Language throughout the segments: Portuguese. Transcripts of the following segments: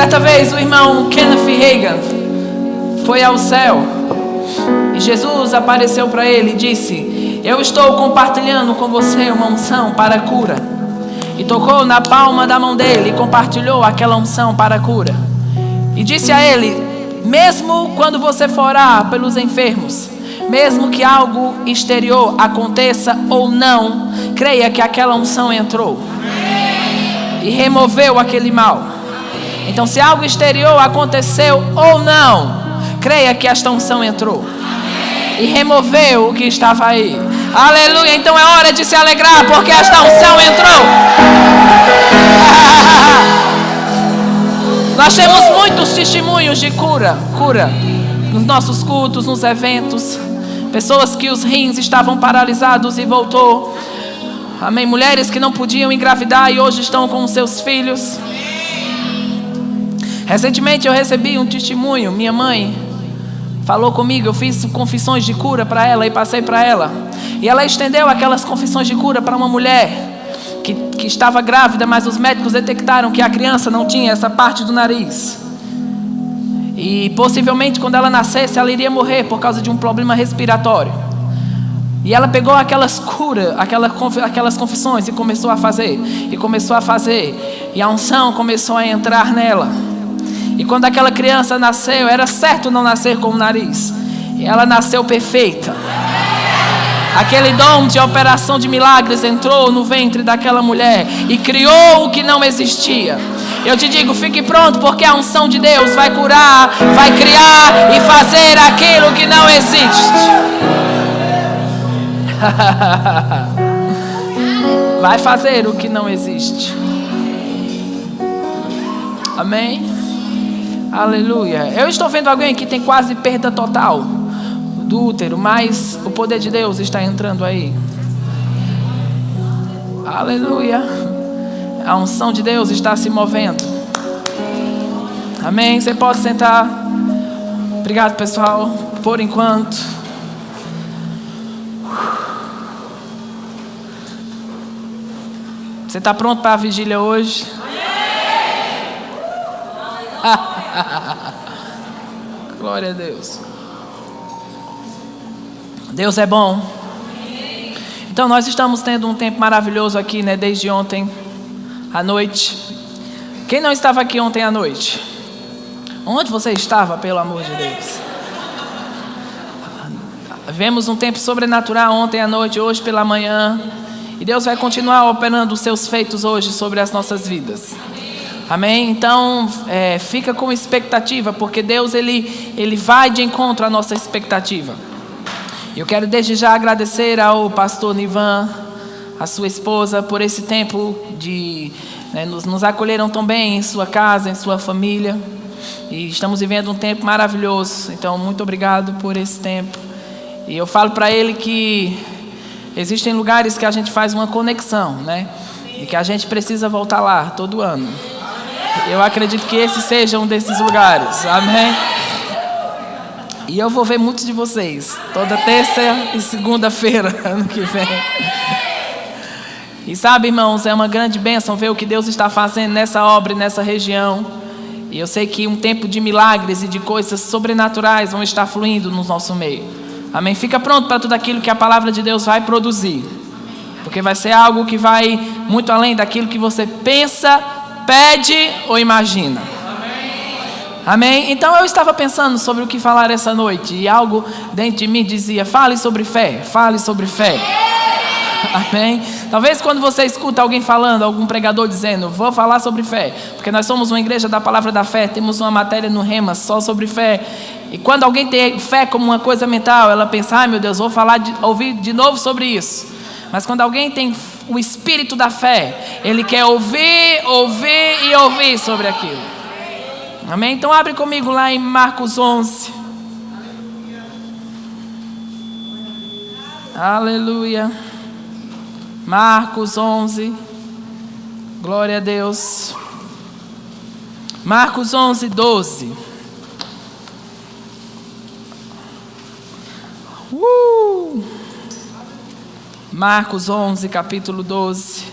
Certa vez o irmão Kenneth Hagin foi ao céu e Jesus apareceu para ele e disse: eu estou compartilhando com você uma unção para a cura. E tocou na palma da mão dele e compartilhou aquela unção para a cura. E disse a ele: mesmo quando você for orar pelos enfermos, mesmo que algo exterior aconteça ou não, creia que aquela unção entrou e removeu aquele mal. Então, se algo exterior aconteceu ou não, creia que esta unção entrou e removeu o que estava aí. Aleluia. Então é hora de se alegrar, porque esta unção entrou. Nós temos muitos testemunhos de cura nos nossos cultos, nos eventos. Pessoas que os rins estavam paralisados e voltou. Amém. Mulheres que não podiam engravidar e hoje estão com seus filhos. Recentemente eu recebi um testemunho. Minha mãe falou comigo, eu fiz confissões de cura para ela e passei para ela. E ela estendeu aquelas confissões de cura para uma mulher que estava grávida, mas os médicos detectaram que a criança não tinha essa parte do nariz. E possivelmente quando ela nascesse, ela iria morrer por causa de um problema respiratório. E ela pegou aquelas confissões e começou a fazer. E a unção começou a entrar nela. E quando aquela criança nasceu, era certo não nascer com o nariz. E ela nasceu perfeita. Aquele dom de operação de milagres entrou no ventre daquela mulher e criou o que não existia. Eu te digo, fique pronto, porque a unção de Deus vai curar, vai criar e fazer aquilo que não existe. Vai fazer o que não existe. Amém? Aleluia. Eu estou vendo alguém que tem quase perda total do útero, mas o poder de Deus está entrando aí. Aleluia. A unção de Deus está se movendo. Amém. Você pode sentar. Obrigado, pessoal, por enquanto. Você está pronto para a vigília hoje? Glória a Deus. Deus é bom. Então nós estamos tendo um tempo maravilhoso aqui, né? Desde ontem à noite. Quem não estava aqui ontem à noite? Onde você estava, pelo amor de Deus? Vemos um tempo sobrenatural ontem à noite, hoje pela manhã. E Deus vai continuar operando os seus feitos hoje sobre as nossas vidas. Amém? Então, fica com expectativa, porque Deus ele vai de encontro à nossa expectativa. Eu quero desde já agradecer ao pastor Nivan, a sua esposa, por esse tempo de... nos acolheram tão bem em sua casa, em sua família. E estamos vivendo um tempo maravilhoso. Então, muito obrigado por esse tempo. E eu falo para ele que existem lugares que a gente faz uma conexão, né? E que a gente precisa voltar lá todo ano. Eu acredito que esse seja um desses lugares. Amém? E eu vou ver muitos de vocês toda terça e segunda-feira ano que vem. E sabe, irmãos, é uma grande bênção ver o que Deus está fazendo nessa obra e nessa região. E eu sei que um tempo de milagres e de coisas sobrenaturais vão estar fluindo no nosso meio. Amém? Fica pronto para tudo aquilo que a palavra de Deus vai produzir. Porque vai ser algo que vai muito além daquilo que você pensa, pede ou imagina. Amém? Então eu estava pensando sobre o que falar essa noite. E algo dentro de mim dizia: fale sobre fé, fale sobre fé. Amém? Talvez quando você escuta alguém falando, algum pregador dizendo: vou falar sobre fé, porque nós somos uma igreja da palavra da fé, temos uma matéria no Rema só sobre fé. E quando alguém tem fé como uma coisa mental, ela pensa: ai meu Deus, vou ouvir de novo sobre isso. Mas quando alguém tem o espírito da fé, ele quer ouvir e ouvir sobre aquilo. Amém? Então abre comigo lá em Marcos 11. Aleluia. Marcos 11. Glória a Deus. Marcos 11, 12. Marcos 11, capítulo 12.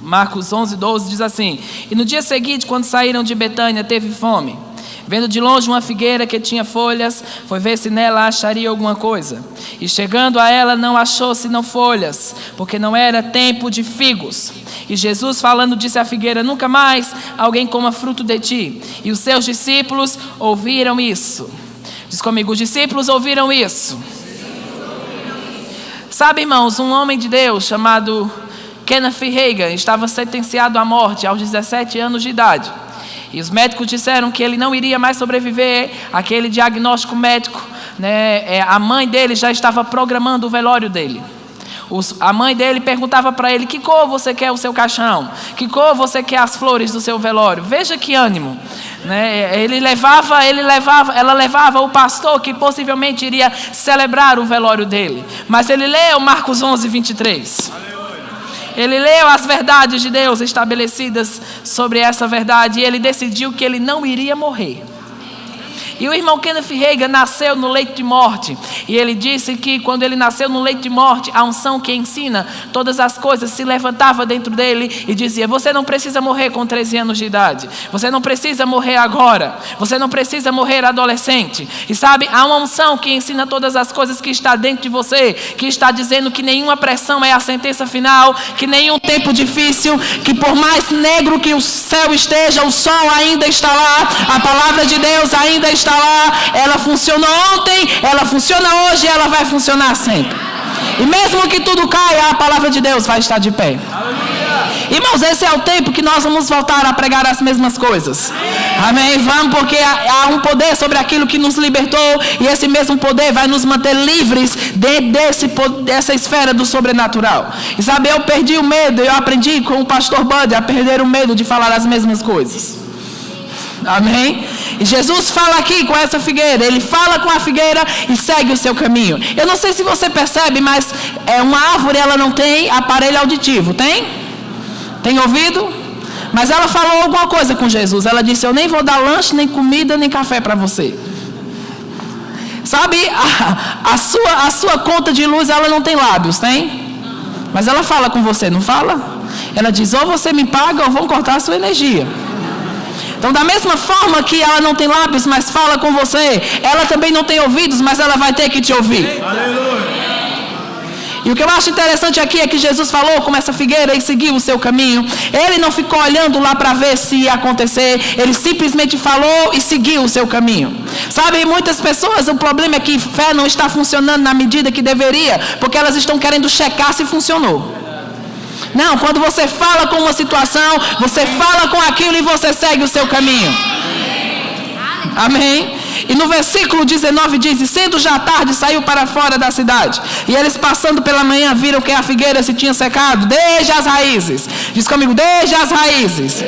Marcos 11:12 diz assim: e no dia seguinte, quando saíram de Betânia, teve fome. Vendo de longe uma figueira que tinha folhas, foi ver se nela acharia alguma coisa. E chegando a ela, não achou senão folhas, porque não era tempo de figos. E Jesus, falando, disse à figueira: nunca mais alguém coma fruto de ti. E os seus discípulos ouviram isso. Diz comigo: os discípulos ouviram isso. Sabe, irmãos, um homem de Deus chamado Kenneth Hagin estava sentenciado à morte aos 17 anos de idade. E os médicos disseram que ele não iria mais sobreviver àquele diagnóstico médico, né? A mãe dele já estava programando o velório dele. A mãe dele perguntava para ele: que cor você quer o seu caixão? Que cor você quer as flores do seu velório? Veja que ânimo, né? Ela levava o pastor que possivelmente iria celebrar o velório dele. Mas ele leu Marcos 11:23. Ele leu as verdades de Deus estabelecidas sobre essa verdade, e ele decidiu que ele não iria morrer. E o irmão Kenneth Hagin nasceu no leito de morte. E ele disse que quando ele nasceu no leito de morte, a unção que ensina todas as coisas se levantava dentro dele e dizia: você não precisa morrer com 13 anos de idade. Você não precisa morrer agora. Você não precisa morrer adolescente. E sabe, há uma unção que ensina todas as coisas que está dentro de você, que está dizendo que nenhuma pressão é a sentença final, que nenhum tempo difícil, que por mais negro que o céu esteja, o sol ainda está lá, a palavra de Deus ainda está lá. Ela funcionou ontem, ela funciona hoje e ela vai funcionar sempre. E mesmo que tudo caia, a palavra de Deus vai estar de pé. Irmãos, esse é o tempo que nós vamos voltar a pregar as mesmas coisas. Amém? Vamos, porque há um poder sobre aquilo que nos libertou, e esse mesmo poder vai nos manter livres dessa esfera do sobrenatural. E sabe, eu perdi o medo, eu aprendi com o pastor Bud a perder o medo de falar as mesmas coisas. Amém? E Jesus fala aqui com essa figueira. Ele fala com a figueira e segue o seu caminho. Eu não sei se você percebe, mas uma árvore, ela não tem aparelho auditivo, tem? Tem ouvido? Mas ela falou alguma coisa com Jesus. Ela disse: eu nem vou dar lanche, nem comida, nem café para você. Sabe, a sua conta de luz, ela não tem lábios, tem? Mas ela fala com você, não fala? Ela diz: ou você me paga ou vão cortar a sua energia. Então, da mesma forma que ela não tem lábios, mas fala com você, ela também não tem ouvidos, mas ela vai ter que te ouvir. Aleluia. E o que eu acho interessante aqui é que Jesus falou com essa figueira e seguiu o seu caminho. Ele não ficou olhando lá para ver se ia acontecer. Ele simplesmente falou e seguiu o seu caminho. Sabe, muitas pessoas, o problema é que fé não está funcionando na medida que deveria, porque elas estão querendo checar se funcionou. Não, quando você fala com uma situação, você fala com aquilo e você segue o seu caminho. Amém? E no versículo 19 diz: e sendo já tarde, saiu para fora da cidade. E eles, passando pela manhã, viram que a figueira se tinha secado desde as raízes. Diz comigo: desde as raízes.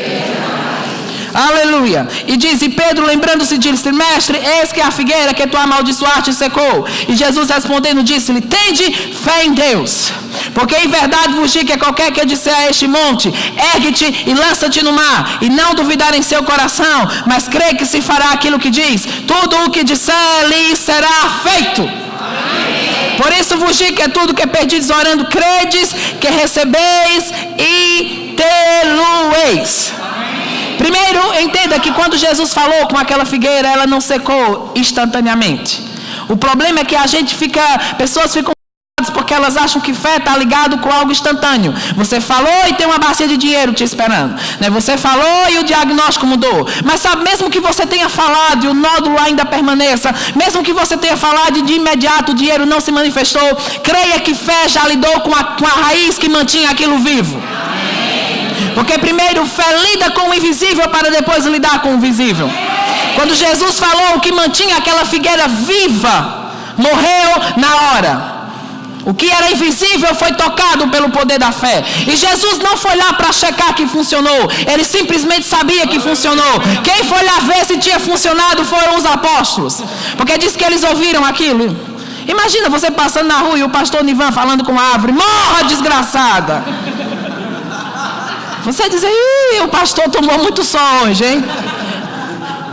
Aleluia. E diz: e Pedro, lembrando-se, disse: mestre, eis que a figueira que tu amaldiçoaste secou. E Jesus respondendo disse-lhe: tende fé em Deus, porque em verdade vos digo que qualquer que disser a este monte: ergue-te e lança-te no mar, e não duvidar em seu coração, mas crê que se fará aquilo que diz, tudo o que disser lhe será feito. Amém. Por isso vos digo que é tudo que pedides orando, credes que recebeis e tê-lo-eis. Primeiro, entenda que quando Jesus falou com aquela figueira, ela não secou instantaneamente. O problema é que pessoas ficam porque elas acham que fé está ligado com algo instantâneo. Você falou e tem uma bacia de dinheiro te esperando, né? Você falou e o diagnóstico mudou. Mas sabe, mesmo que você tenha falado e o nódulo ainda permaneça, mesmo que você tenha falado e de imediato o dinheiro não se manifestou, creia que fé já lidou com a raiz que mantinha aquilo vivo. Porque primeiro fé lida com o invisível para depois lidar com o visível. Quando Jesus falou, o que mantinha aquela figueira viva morreu na hora. O que era invisível foi tocado pelo poder da fé. E Jesus não foi lá para checar que funcionou. Ele simplesmente sabia que funcionou. Quem foi lá ver se tinha funcionado foram os apóstolos. Porque diz que eles ouviram aquilo. Imagina você passando na rua e o pastor Nivan falando com a árvore: morra, desgraçada. Você diz: ih, o pastor tomou muito sol hoje, hein?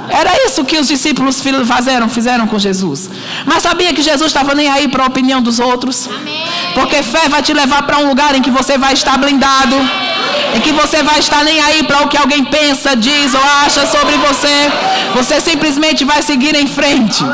Era isso que os discípulos fizeram com Jesus. Mas sabia que Jesus estava nem aí para a opinião dos outros? Amém. Porque fé vai te levar para um lugar em que você vai estar blindado. em que você vai estar nem aí para o que alguém pensa, diz ou acha sobre você. Você simplesmente vai seguir em frente.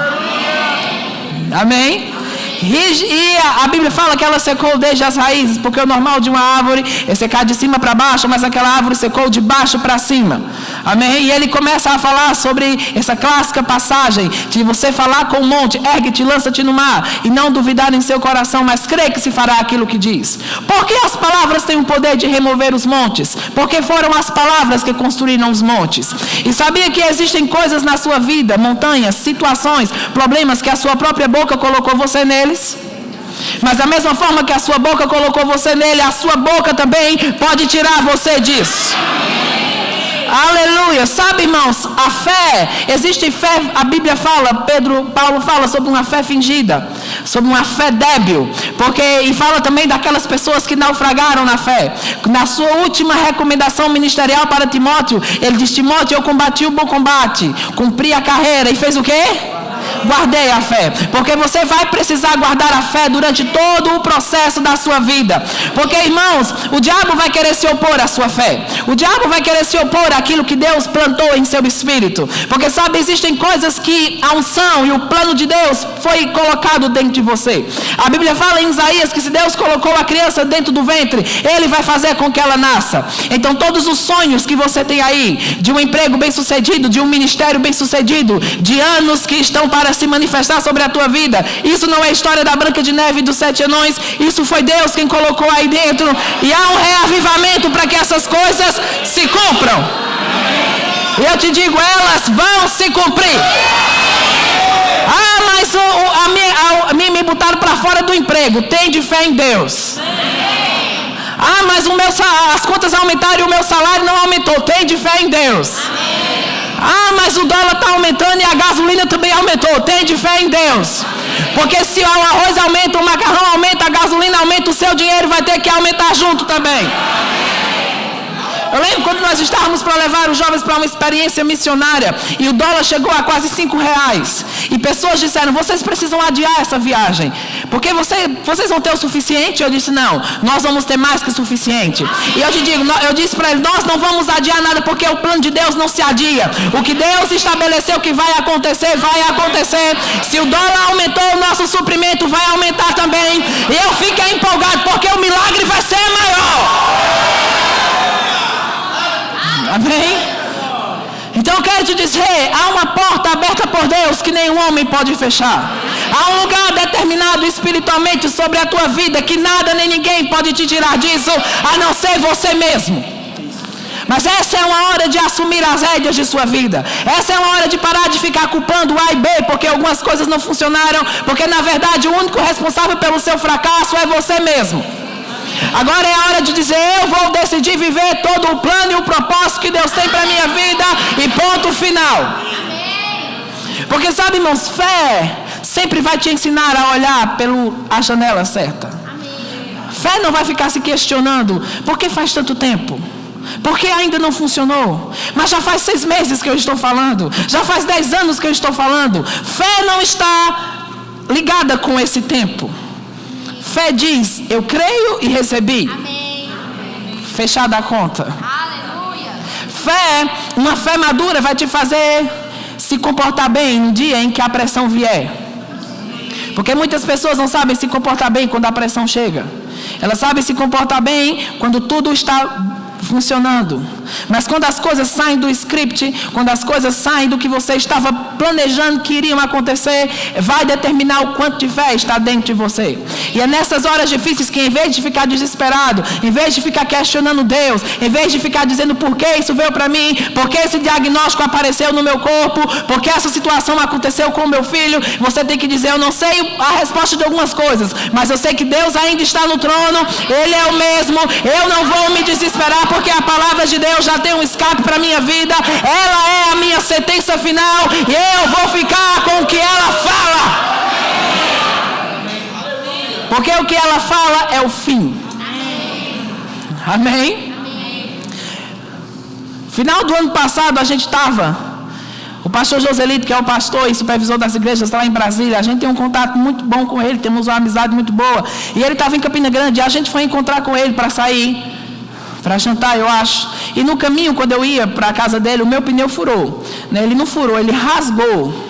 Amém? E a Bíblia fala que ela secou desde as raízes, porque o normal de uma árvore é secar de cima para baixo, mas aquela árvore secou de baixo para cima. Amém? E ele começa a falar sobre essa clássica passagem de você falar com o monte: ergue-te, lança-te no mar, e não duvidar em seu coração, mas crê que se fará aquilo que diz. Porque as palavras têm o poder de remover os montes? Porque foram as palavras que construíram os montes. E sabia que existem coisas na sua vida, montanhas, situações, problemas que a sua própria boca colocou você neles? Mas da mesma forma que a sua boca colocou você nele, a sua boca também pode tirar você disso. Aleluia. Sabe, irmãos, a fé, existe fé, a Bíblia fala, Paulo fala sobre uma fé fingida, sobre uma fé débil, e fala também daquelas pessoas que naufragaram na fé. Na sua última recomendação ministerial para Timóteo, ele diz: Timóteo, eu combati o bom combate, cumpri a carreira e fez o quê? Guardei a fé. Porque você vai precisar guardar a fé durante todo o processo da sua vida. Porque, irmãos, o diabo vai querer se opor à sua fé. O diabo vai querer se opor àquilo que Deus plantou em seu espírito. Porque, sabe, existem coisas que a unção e o plano de Deus foi colocado dentro de você. A Bíblia fala em Isaías que se Deus colocou a criança dentro do ventre, Ele vai fazer com que ela nasça. Então todos os sonhos que você tem aí, de um emprego bem sucedido, de um ministério bem sucedido, de anos que estão para se manifestar sobre a tua vida, isso não é história da Branca de Neve e dos 7 anões. Isso foi Deus quem colocou aí dentro. E há um reavivamento para que essas coisas se cumpram. E eu te digo, elas vão se cumprir. Ah, mas a mim me botaram para fora do emprego. Tem de fé em Deus. Ah, mas as contas aumentaram e o meu salário não aumentou. Tem de fé em Deus. Ah, mas o dólar está aumentando e a gasolina também aumentou. Tem de fé em Deus. Porque se o arroz aumenta, o macarrão aumenta, a gasolina aumenta, o seu dinheiro vai ter que aumentar junto também. Eu lembro quando nós estávamos para levar os jovens para uma experiência missionária e o dólar chegou a quase R$5. E pessoas disseram: vocês precisam adiar essa viagem, porque vocês vão ter o suficiente? Eu disse: não, nós vamos ter mais que o suficiente. E eu disse para ele: nós não vamos adiar nada, porque o plano de Deus não se adia. O que Deus estabeleceu que vai acontecer, vai acontecer. Se o dólar aumentou, o nosso suprimento vai aumentar também. E eu fiquei empolgado, porque o milagre vai ser maior. Amém? Então eu quero te dizer, há uma porta aberta por Deus que nenhum homem pode fechar. Há um lugar determinado espiritualmente sobre a tua vida que nada nem ninguém pode te tirar disso, a não ser você mesmo. Mas essa é uma hora de assumir as rédeas de sua vida. Essa é uma hora de parar de ficar culpando A e B porque algumas coisas não funcionaram, porque na verdade o único responsável pelo seu fracasso é você mesmo. Agora é a hora de dizer: eu vou decidir viver todo o plano e o propósito que Deus tem para a minha vida, e ponto final. Porque sabe, irmãos, fé sempre vai te ensinar a olhar a janela certa. Fé não vai ficar se questionando: por que faz tanto tempo? Por que ainda não funcionou? Mas já faz 6 meses que eu estou falando, já faz 10 anos que eu estou falando. Fé não está ligada com esse tempo. Fé diz: eu creio e recebi. Amém. Fechada a conta. Aleluia. Fé, uma fé madura vai te fazer se comportar bem no dia em que a pressão vier. Porque muitas pessoas não sabem se comportar bem quando a pressão chega. Elas sabem se comportar bem quando tudo está funcionando. Mas quando as coisas saem do script, quando as coisas saem do que você estava planejando que iriam acontecer, vai determinar o quanto de fé está dentro de você. E é nessas horas difíceis que, em vez de ficar desesperado, em vez de ficar questionando Deus, em vez de ficar dizendo: por que isso veio para mim, por que esse diagnóstico apareceu no meu corpo, por que essa situação aconteceu com o meu filho, você tem que dizer: eu não sei a resposta de algumas coisas, mas eu sei que Deus ainda está no trono, Ele é o mesmo, eu não vou me desesperar, porque a palavra de Deus já tem um escape para a minha vida, ela é a minha sentença final, e eu vou ficar com o que ela fala. Porque o que ela fala é o fim. Amém? Final do ano passado a gente estava, o pastor Joselito, que é o pastor e supervisor das igrejas lá em Brasília, a gente tem um contato muito bom com ele, temos uma amizade muito boa, e ele estava em Campina Grande, e a gente foi encontrar com ele para sair para jantar, eu acho. E no caminho, quando eu ia para a casa dele, o meu pneu furou, né? Ele não furou, ele rasgou.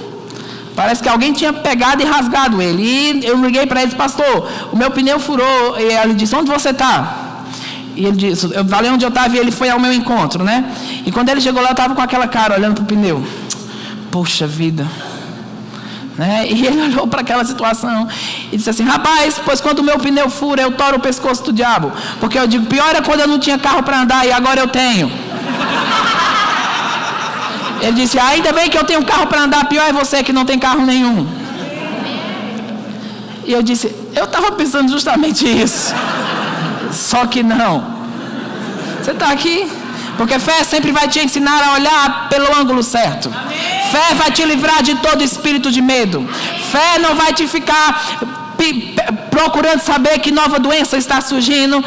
Parece que alguém tinha pegado e rasgado ele. E eu liguei para ele e disse: pastor, o meu pneu furou. E ele disse: onde você está? E ele disse: eu falei onde eu estava, e ele foi ao meu encontro, né? E quando ele chegou lá, eu estava com aquela cara olhando para o pneu. Poxa vida, né? E ele olhou para aquela situação e disse assim: rapaz, pois quando o meu pneu fura, eu toro o pescoço do diabo. Porque eu digo, pior é quando eu não tinha carro para andar e agora eu tenho. Ele disse: ainda bem que eu tenho carro para andar, pior é você que não tem carro nenhum. E eu disse: eu estava pensando justamente isso. Só que não. Você está aqui? Porque fé sempre vai te ensinar a olhar pelo ângulo certo. Fé vai te livrar de todo espírito de medo. Fé não vai te ficar procurando saber que nova doença está surgindo.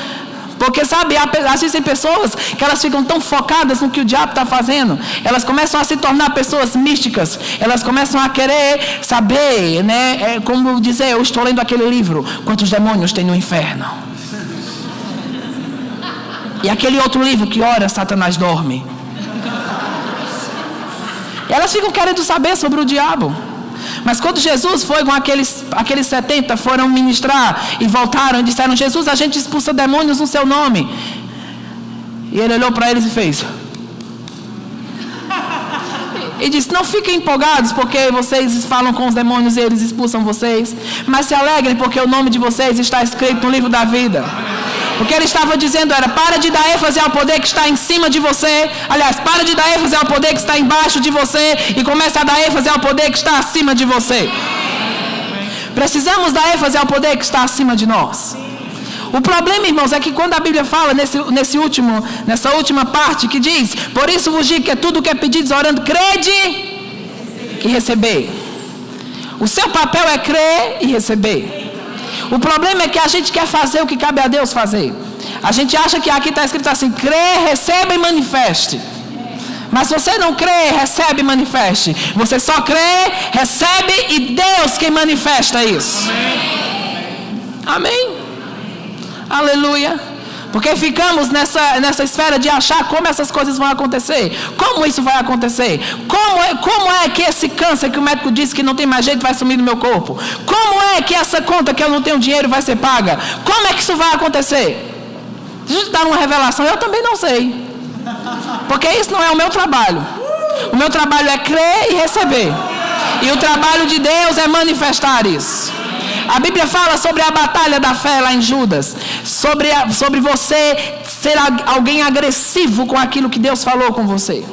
Porque, sabe, existem pessoas que elas ficam tão focadas no que o diabo está fazendo. Elas começam a se tornar pessoas místicas. Elas começam a querer saber, né? Como dizer, eu estou lendo aquele livro, quantos demônios tem no inferno. E aquele outro livro que ora, Satanás dorme. E elas ficam querendo saber sobre o diabo. Mas quando Jesus foi com aqueles 70, foram ministrar e voltaram e disseram: Jesus, a gente expulsa demônios no seu nome. E ele olhou para eles e fez. E disse: não fiquem empolgados porque vocês falam com os demônios e eles expulsam vocês, mas se alegrem porque o nome de vocês está escrito no livro da vida. O que ele estava dizendo era: para de dar ênfase ao poder que está em cima de você. Aliás, para de dar ênfase ao poder que está embaixo de você e comece a dar ênfase ao poder que está acima de você. Precisamos dar ênfase ao poder que está acima de nós. O problema, irmãos, é que quando a Bíblia fala nessa última parte que diz: por isso vos digo que tudo que é pedido orando, crede e receber. O seu papel é crer e receber. O problema é que a gente quer fazer o que cabe a Deus fazer. A gente acha que aqui está escrito assim: crê, receba e manifeste. Mas se você não crê, recebe e manifeste. Você só crê, recebe e Deus quem manifesta isso. Amém? Aleluia. Porque ficamos nessa esfera de achar como essas coisas vão acontecer. Como isso vai acontecer? Como é que esse câncer que o médico disse que não tem mais jeito vai sumir do meu corpo? Como é que essa conta que eu não tenho dinheiro vai ser paga? Como é que isso vai acontecer? Deixa eu te dar uma revelação, eu também não sei. Porque isso não é o meu trabalho. O meu trabalho é crer e receber. E o trabalho de Deus é manifestar isso. A Bíblia fala sobre a batalha da fé lá em Judas. Sobre você ser alguém agressivo com aquilo que Deus falou com você.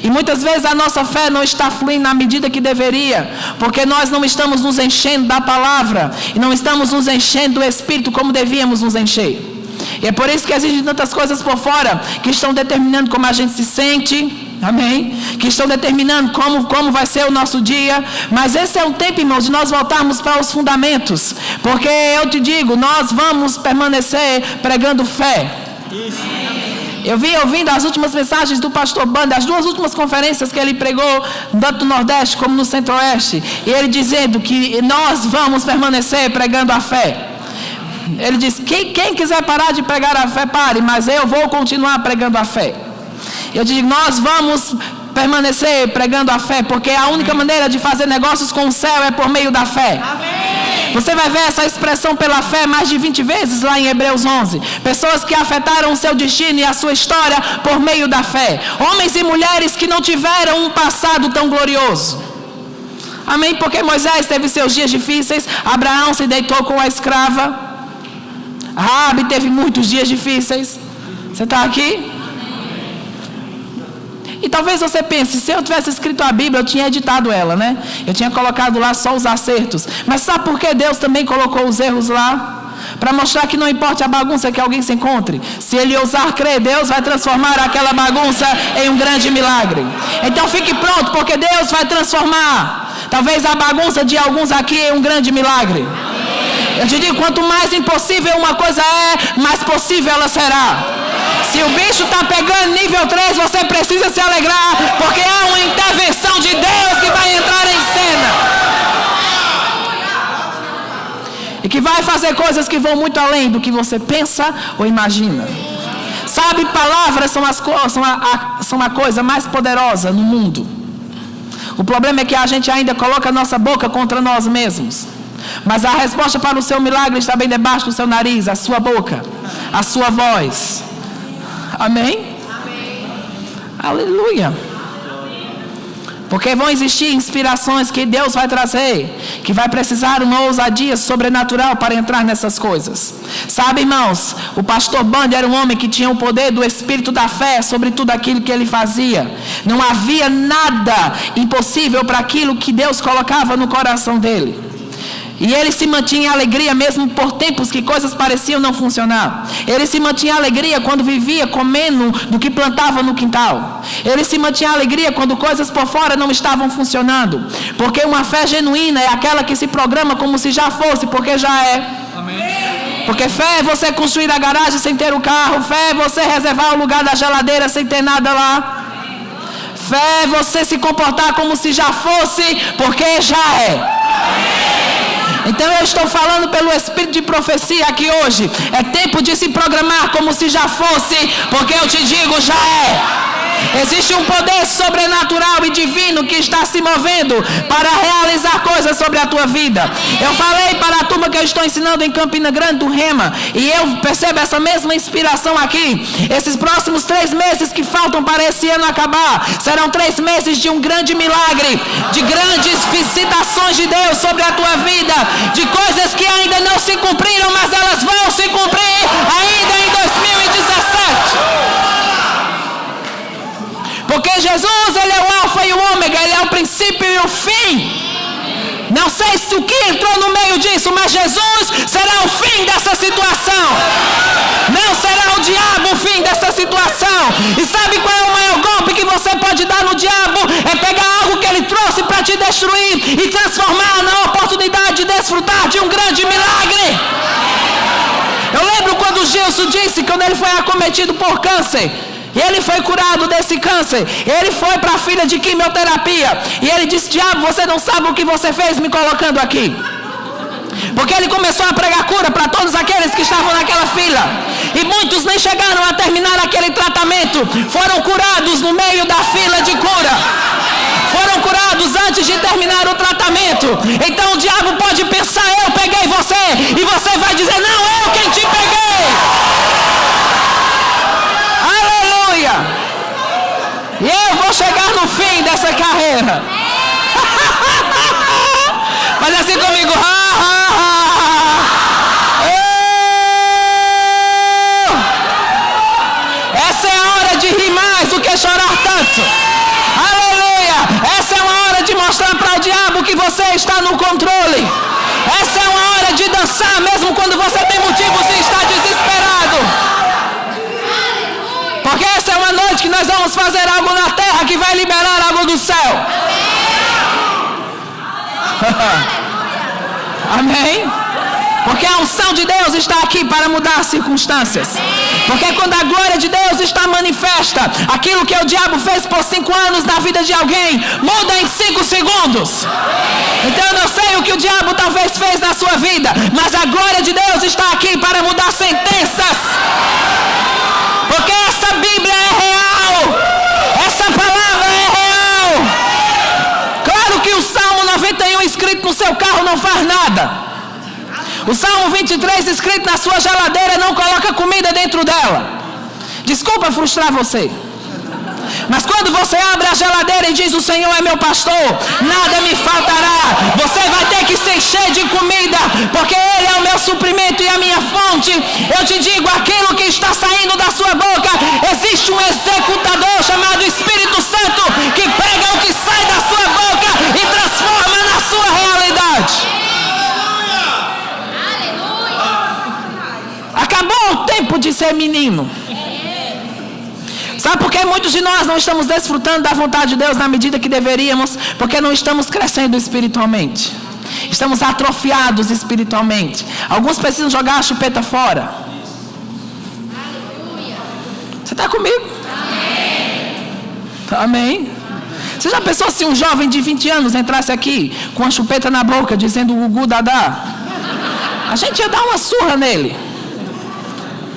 E muitas vezes a nossa fé não está fluindo na medida que deveria. Porque nós não estamos nos enchendo da palavra. E não estamos nos enchendo do Espírito como devíamos nos encher. E é por isso que existem tantas coisas por fora que estão determinando como a gente se sente. Amém? Que estão determinando como vai ser o nosso dia. Mas esse é um tempo, irmãos, de nós voltarmos para os fundamentos. Porque eu te digo, nós vamos permanecer pregando fé. Eu vim ouvindo as últimas mensagens do pastor Banda, as 2 últimas conferências que ele pregou, tanto no Nordeste como no Centro-Oeste. E ele dizendo que nós vamos permanecer pregando a fé. Ele disse: quem quiser parar de pregar a fé, pare, mas eu vou continuar pregando a fé. Eu digo: nós vamos permanecer pregando a fé, porque a única maneira de fazer negócios com o céu é por meio da fé. Amém. Você vai ver essa expressão pela fé mais de 20 vezes lá em Hebreus 11. Pessoas que afetaram o seu destino e a sua história por meio da fé. Homens e mulheres que não tiveram um passado tão glorioso. Amém? Porque Moisés teve seus dias difíceis. Abraão se deitou com a escrava. Raabe teve muitos dias difíceis. Você está aqui? E talvez você pense: se eu tivesse escrito a Bíblia, eu tinha editado ela, né? Eu tinha colocado lá só os acertos. Mas sabe por que Deus também colocou os erros lá? Para mostrar que não importa a bagunça que alguém se encontre, se ele ousar crer, Deus vai transformar aquela bagunça em um grande milagre. Então fique pronto, porque Deus vai transformar talvez a bagunça de alguns aqui em um grande milagre. Eu te digo, quanto mais impossível uma coisa é, mais possível ela será. Se o bicho está pegando nível 3, você precisa se alegrar, porque há uma intervenção de Deus que vai entrar em cena. E que vai fazer coisas que vão muito além do que você pensa ou imagina. Sabe, palavras são a coisa mais poderosa no mundo. O problema é que a gente ainda coloca a nossa boca contra nós mesmos. Mas a resposta para o seu milagre está bem debaixo do seu nariz, a sua boca, a sua voz. Amém? Amém. Aleluia. Porque vão existir inspirações que Deus vai trazer, que vai precisar uma ousadia sobrenatural para entrar nessas coisas. Sabe, irmãos, o pastor Bundy era um homem que tinha o poder do espírito da fé sobre tudo aquilo que ele fazia. Não havia nada impossível para aquilo que Deus colocava no coração dele. E ele se mantinha em alegria mesmo por tempos que coisas pareciam não funcionar. Ele se mantinha em alegria quando vivia comendo do que plantava no quintal. Ele se mantinha em alegria quando coisas por fora não estavam funcionando. Porque uma fé genuína é aquela que se programa como se já fosse, porque já é. Amém. Porque fé é você construir a garagem sem ter o carro. Fé é você reservar o lugar da geladeira sem ter nada lá. Fé é você se comportar como se já fosse, porque já é. Então eu estou falando pelo espírito de profecia aqui hoje. É tempo de se programar como se já fosse, porque eu te digo, já é. Existe um poder sobrenatural e divino que está se movendo para realizar coisas sobre a tua vida. Eu falei para a turma que eu estou ensinando em Campina Grande do Rema, e eu percebo essa mesma inspiração aqui. Esses próximos 3 meses que faltam para esse ano acabar, serão 3 meses de um grande milagre, de grandes visitações de Deus sobre a tua vida, de coisas que ainda não se cumpriram, mas elas vão se cumprir ainda em 2017. Porque Jesus, ele é o alfa e o ômega, ele é o princípio e o fim. Não sei se o que entrou no meio disso, mas Jesus será o fim dessa situação. Não será o diabo o fim dessa situação. E sabe qual é o maior golpe que você pode dar no diabo? É pegar algo que ele trouxe para te destruir e transformar na oportunidade de desfrutar de um grande milagre. Eu lembro quando Gilson disse, quando ele foi acometido por câncer, e ele foi curado desse câncer. Ele foi para a fila de quimioterapia. E ele disse, diabo, você não sabe o que você fez me colocando aqui. Porque ele começou a pregar cura para todos aqueles que estavam naquela fila. E muitos nem chegaram a terminar aquele tratamento. Foram curados no meio da fila de cura. Foram curados antes de terminar o tratamento. Então o diabo pode pensar, eu peguei você. E você vai dizer, não, eu quem te peguei. E eu vou chegar no fim dessa carreira. Faz assim comigo. Essa é a hora de rir mais do que chorar tanto. Aleluia. Essa é uma hora de mostrar para o diabo que você está no controle. Essa é uma hora de dançar mesmo quando você tem motivos de estar desesperado. Porque essa é uma noite que nós vamos fazer algo na terra que vai liberar algo do céu. Amém? Porque a unção de Deus está aqui para mudar as circunstâncias. Porque quando a glória de Deus está manifesta, aquilo que o diabo fez por 5 anos na vida de alguém, muda em 5 segundos. Então eu não sei o que o diabo talvez fez na sua vida, mas a glória de Deus está aqui para mudar sentenças. Porque essa Bíblia é real. Essa palavra é real. Claro que o Salmo 91 escrito no seu carro não faz nada. O Salmo 23 escrito na sua geladeira não coloca comida dentro dela. Desculpa frustrar você. Mas quando você abre a geladeira e diz, o Senhor é meu pastor, nada me faltará. Você vai ter que se encher de comida, porque Ele é o meu suprimento e a minha fonte. Eu te digo, aquilo que está saindo da sua boca, existe um executador chamado Espírito Santo, que pega o que sai da sua boca e transforma na sua realidade. Acabou o tempo de ser menino. Sabe por que muitos de nós não estamos desfrutando da vontade de Deus na medida que deveríamos? Porque não estamos crescendo espiritualmente. Estamos atrofiados espiritualmente. Alguns precisam jogar a chupeta fora. Você está comigo? Amém. Você já pensou se um jovem de 20 anos entrasse aqui com a chupeta na boca dizendo Gugu Dadá? A gente ia dar uma surra nele.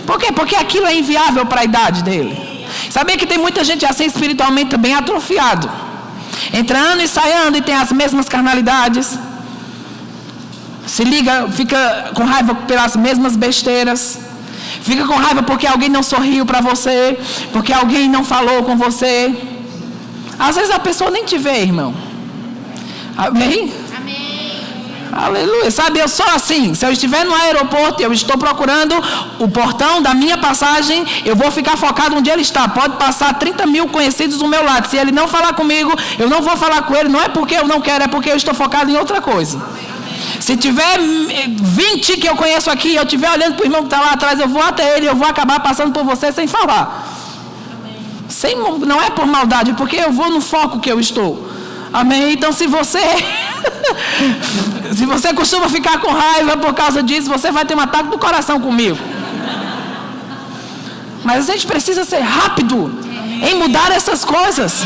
Por quê? Porque aquilo é inviável para a idade dele. Sabia que tem muita gente assim espiritualmente também atrofiado, entrando e saindo e tem as mesmas carnalidades, se liga, fica com raiva pelas mesmas besteiras, fica com raiva porque alguém não sorriu para você, porque alguém não falou com você. Às vezes a pessoa nem te vê, irmão. Amém? Aleluia. Sabe, eu sou assim. Se eu estiver no aeroporto e eu estou procurando o portão da minha passagem, eu vou ficar focado onde ele está. Pode passar 30 mil conhecidos do meu lado. Se ele não falar comigo, eu não vou falar com ele. Não é porque eu não quero, é porque eu estou focado em outra coisa. Se tiver 20 que eu conheço aqui, eu estiver olhando para o irmão que está lá atrás, eu vou até ele, eu vou acabar passando por você sem falar. Não é por maldade, porque eu vou no foco que eu estou. Amém? Então se você costuma ficar com raiva por causa disso, você vai ter um ataque do coração comigo. Mas a gente precisa ser rápido em mudar essas coisas,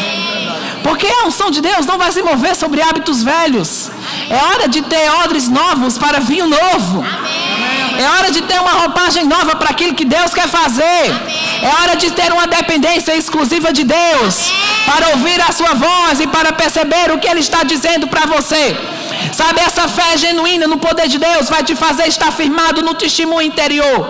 porque a unção de Deus não vai se mover sobre hábitos velhos. É hora de ter odres novos para vinho novo. É hora de ter uma roupagem nova para aquilo que Deus quer fazer. É hora de ter uma dependência exclusiva de Deus, para ouvir a sua voz e para perceber o que Ele está dizendo para você. Sabe, essa fé genuína no poder de Deus vai te fazer estar firmado no testemunho interior.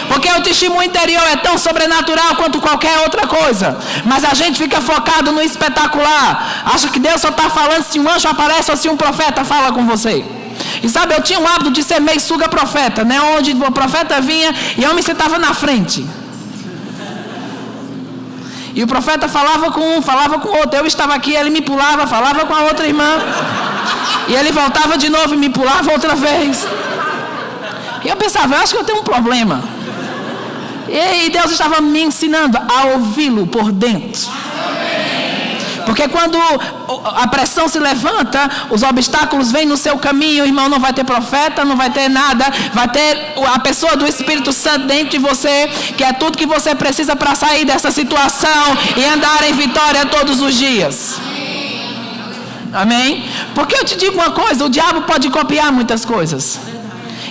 Porque o testemunho interior é tão sobrenatural quanto qualquer outra coisa. Mas a gente fica focado no espetacular. Acha que Deus só está falando se um anjo aparece ou se um profeta fala com você. E sabe, eu tinha um hábito de ser meio suga profeta, né? Onde o profeta vinha e eu me sentava na frente. E o profeta falava com um, falava com outro. Eu estava aqui, ele me pulava, falava com a outra irmã. E ele voltava de novo e me pulava outra vez. E eu pensava, eu acho que eu tenho um problema. E Deus estava me ensinando a ouvi-lo por dentro. Porque quando a pressão se levanta, os obstáculos vêm no seu caminho, irmão, não vai ter profeta, não vai ter nada. Vai ter a pessoa do Espírito Santo dentro de você, que é tudo que você precisa para sair dessa situação e andar em vitória todos os dias. Amém? Porque eu te digo uma coisa, o diabo pode copiar muitas coisas.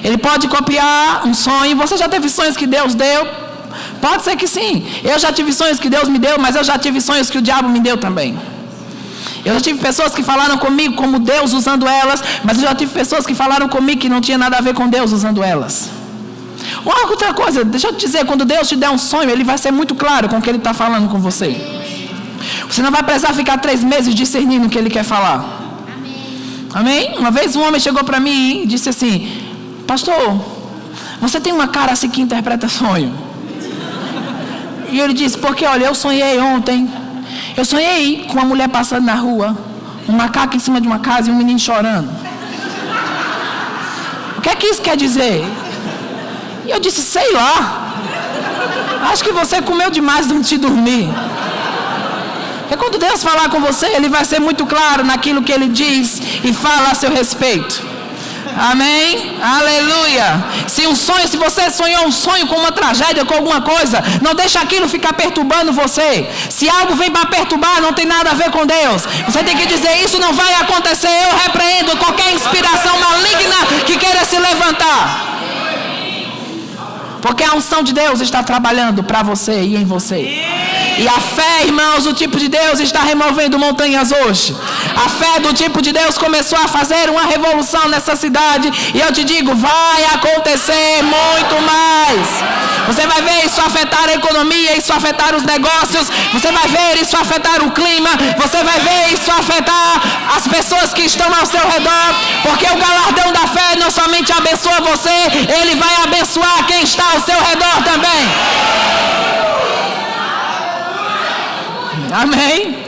Ele pode copiar um sonho. Você já teve sonhos que Deus deu? Pode ser que sim. Eu já tive sonhos que Deus me deu, mas eu já tive sonhos que o diabo me deu também. Eu já tive pessoas que falaram comigo como Deus usando elas, mas eu já tive pessoas que falaram comigo que não tinha nada a ver com Deus usando elas. Outra coisa, deixa eu te dizer, quando Deus te der um sonho, Ele vai ser muito claro com o que Ele está falando com você. Você não vai precisar ficar 3 meses discernindo o que Ele quer falar. Amém? Uma vez um homem chegou para mim e disse assim: pastor, você tem uma cara assim que interpreta sonho. E ele disse, porque olha, eu sonhei ontem. Eu sonhei com uma mulher passando na rua, um macaco em cima de uma casa e um menino chorando. O que é que isso quer dizer? E eu disse, sei lá. Acho que você comeu demais antes de dormir. Porque quando Deus falar com você, Ele vai ser muito claro naquilo que Ele diz e fala a seu respeito. Amém? Aleluia. Se você sonhou um sonho com uma tragédia, com alguma coisa, não deixa aquilo ficar perturbando você. Se algo vem para perturbar, não tem nada a ver com Deus. Você tem que dizer, isso não vai acontecer. Eu repreendo qualquer inspiração maligna que queira se levantar. Porque a unção de Deus está trabalhando para você e em você. E a fé, irmãos, o tipo de Deus está removendo montanhas hoje. A fé do tipo de Deus começou a fazer uma revolução nessa cidade. E eu te digo, vai acontecer muito mais. Você vai ver isso afetar a economia, isso afetar os negócios. Você vai ver isso afetar o clima. Você vai ver isso afetar as pessoas que estão ao seu redor. Porque o galardão da fé não somente abençoa você, ele vai abençoar quem está ao seu redor também. Amém?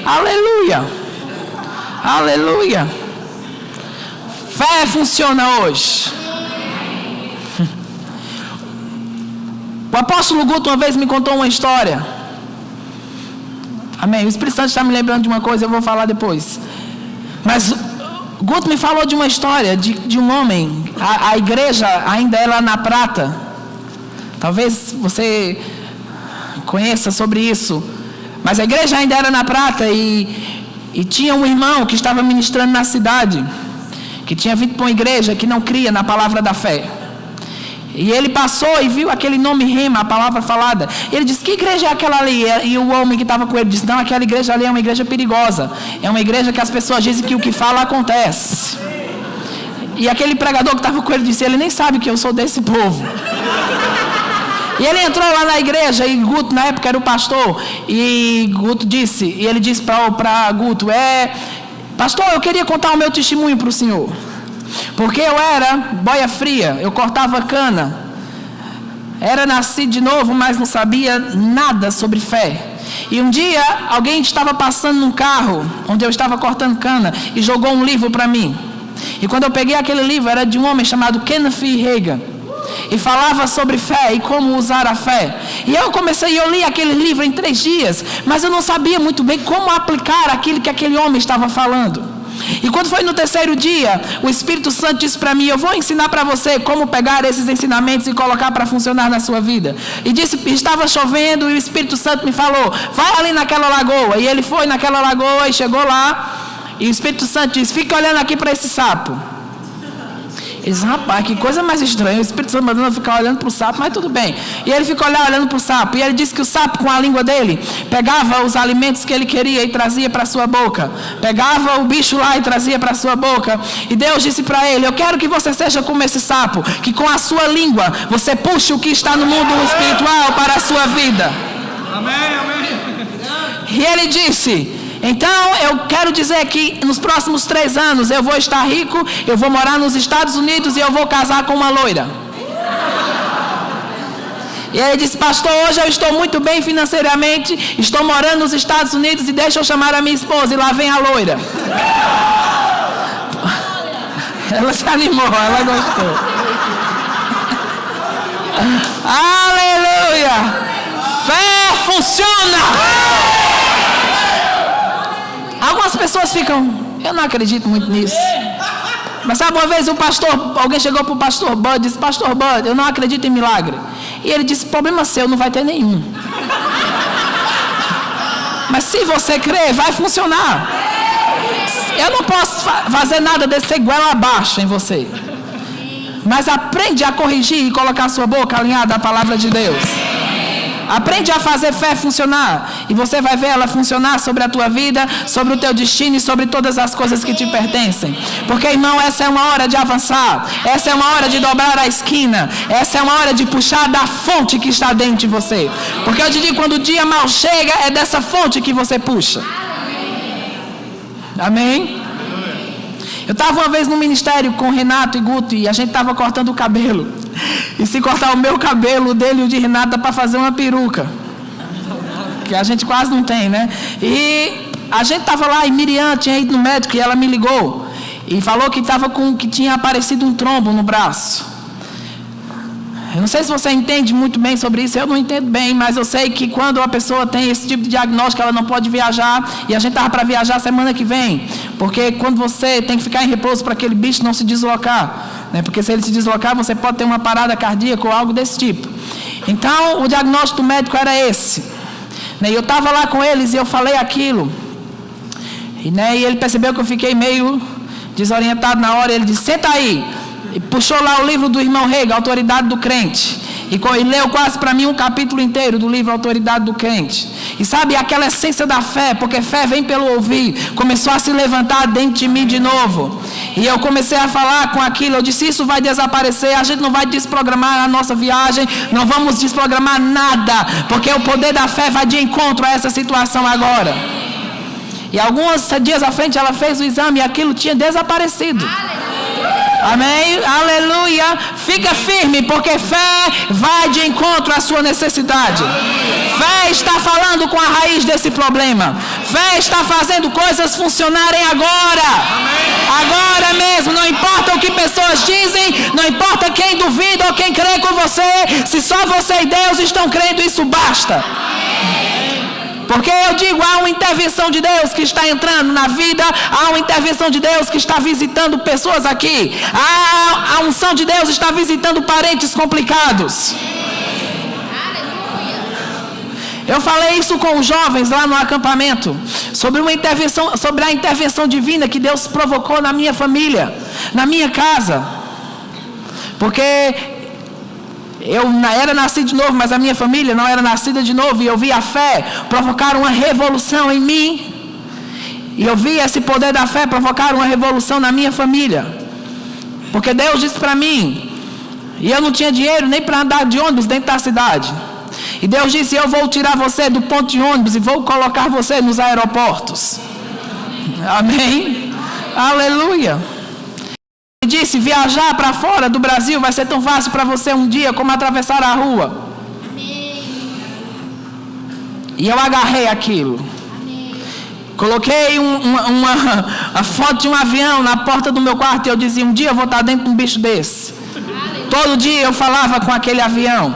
Aleluia. Aleluia. Fé funciona hoje. O apóstolo Guto uma vez me contou uma história. Amém? O Espírito Santo está me lembrando de uma coisa, eu vou falar depois. Mas Guto me falou de uma história de um homem. A igreja ainda é lá na Prata. Talvez você conheça sobre isso. Mas a igreja ainda era na Prata e tinha um irmão que estava ministrando na cidade, que tinha vindo para uma igreja que não cria na palavra da fé. E ele passou e viu aquele nome Rema, a palavra falada. Ele disse: que igreja é aquela ali? E o homem que estava com ele disse: não, aquela igreja ali é uma igreja perigosa. É uma igreja que as pessoas dizem que o que fala acontece. E aquele pregador que estava com ele disse: ele nem sabe que eu sou desse povo. E ele entrou lá na igreja, e Guto na época era o pastor. E Guto disse, e ele disse para Guto: pastor, eu queria contar o meu testemunho para o senhor. Porque eu era boia fria, eu cortava cana, era nascido de novo, mas não sabia nada sobre fé. E um dia alguém estava passando num carro onde eu estava cortando cana e jogou um livro para mim. E quando eu peguei aquele livro, era de um homem chamado Kenneth Hagin, e falava sobre fé e como usar a fé. E eu li aquele livro em 3 dias, mas eu não sabia muito bem como aplicar aquilo que aquele homem estava falando. E quando foi no 3º dia, o Espírito Santo disse para mim: eu vou ensinar para você como pegar esses ensinamentos e colocar para funcionar na sua vida. E disse, estava chovendo, e o Espírito Santo me falou: vai ali naquela lagoa. E ele foi naquela lagoa e chegou lá, e o Espírito Santo disse: fica olhando aqui para esse sapo. Ele disse: rapaz, que coisa mais estranha, o Espírito Santo mandando eu ficar olhando para o sapo, mas tudo bem. E ele ficou olhando para o sapo, e ele disse que o sapo, com a língua dele, pegava os alimentos que ele queria e trazia para a sua boca. Pegava o bicho lá e trazia para a sua boca. E Deus disse para ele: eu quero que você seja como esse sapo, que com a sua língua você puxe o que está no mundo espiritual para a sua vida. Amém, amém. E ele disse: então eu quero dizer que nos próximos 3 anos eu vou estar rico, eu vou morar nos Estados Unidos e eu vou casar com uma loira. E ele disse: pastor, hoje eu estou muito bem financeiramente, estou morando nos Estados Unidos e deixa eu chamar a minha esposa. E lá vem a loira. Ela se animou, ela gostou. Aleluia! Fé funciona! Algumas pessoas ficam: eu não acredito muito nisso. Mas sabe, uma vez alguém chegou para o pastor Bud e disse: pastor Bud, eu não acredito em milagre. E ele disse: problema seu, não vai ter nenhum. Mas se você crer, vai funcionar. Eu não posso fazer nada desse goela abaixo em você. Mas aprende a corrigir e colocar a sua boca alinhada à palavra de Deus. Aprende a fazer fé funcionar, e você vai ver ela funcionar sobre a tua vida, sobre o teu destino e sobre todas as coisas que te pertencem. Porque, irmão, essa é uma hora de avançar, essa é uma hora de dobrar a esquina, essa é uma hora de puxar da fonte que está dentro de você. Porque eu te digo, quando o dia mal chega, é dessa fonte que você puxa. Amém? Eu estava uma vez no ministério com o Renato e Guto, e a gente estava cortando o cabelo. E se cortar o meu cabelo, o dele e o de Renato, dá para fazer uma peruca, que a gente quase não tem, né? E a gente estava lá, e Miriam tinha ido no médico, e ela me ligou e falou que tinha aparecido um trombo no braço. Eu não sei se você entende muito bem sobre isso, eu não entendo bem, mas eu sei que quando uma pessoa tem esse tipo de diagnóstico, ela não pode viajar, e a gente estava para viajar semana que vem, porque quando você tem que ficar em repouso para aquele bicho não se deslocar, né? Porque se ele se deslocar, você pode ter uma parada cardíaca ou algo desse tipo. Então, o diagnóstico do médico era esse, né? E eu estava lá com eles e eu falei aquilo, e ele percebeu que eu fiquei meio desorientado na hora. Ele disse: senta aí. E puxou lá o livro do irmão Hagin, Autoridade do Crente, e leu quase para mim um capítulo inteiro do livro Autoridade do Crente. E sabe, aquela essência da fé, porque fé vem pelo ouvir, começou a se levantar dentro de mim de novo. E eu comecei a falar com aquilo. Eu disse: isso vai desaparecer, a gente não vai desprogramar a nossa viagem, não vamos desprogramar nada, porque o poder da fé vai de encontro a essa situação agora. E alguns dias à frente ela fez o exame e aquilo tinha desaparecido. Amém? Aleluia! Fica firme, porque fé vai de encontro à sua necessidade. Fé está falando com a raiz desse problema. Fé está fazendo coisas funcionarem agora. Agora mesmo. Não importa o que pessoas dizem, não importa quem duvida ou quem crê com você. Se só você e Deus estão crendo, isso basta. Porque eu digo, há uma intervenção de Deus que está entrando na vida, há uma intervenção de Deus que está visitando pessoas aqui, a unção de Deus está visitando parentes complicados. Eu falei isso com os jovens lá no acampamento, sobre a intervenção divina que Deus provocou na minha família, na minha casa. Porque Eu era nascido de novo, mas a minha família não era nascida de novo. E eu vi a fé provocar uma revolução em mim. E eu vi esse poder da fé provocar uma revolução na minha família. Porque Deus disse para mim, e eu não tinha dinheiro nem para andar de ônibus dentro da cidade. E Deus disse, eu vou tirar você do ponto de ônibus e vou colocar você nos aeroportos. Amém? Aleluia. Ele disse, viajar para fora do Brasil vai ser tão fácil para você um dia como atravessar a rua. E eu agarrei aquilo. Coloquei a foto de um avião na porta do meu quarto e eu dizia, um dia eu vou estar dentro de um bicho desse. Todo dia eu falava com aquele avião.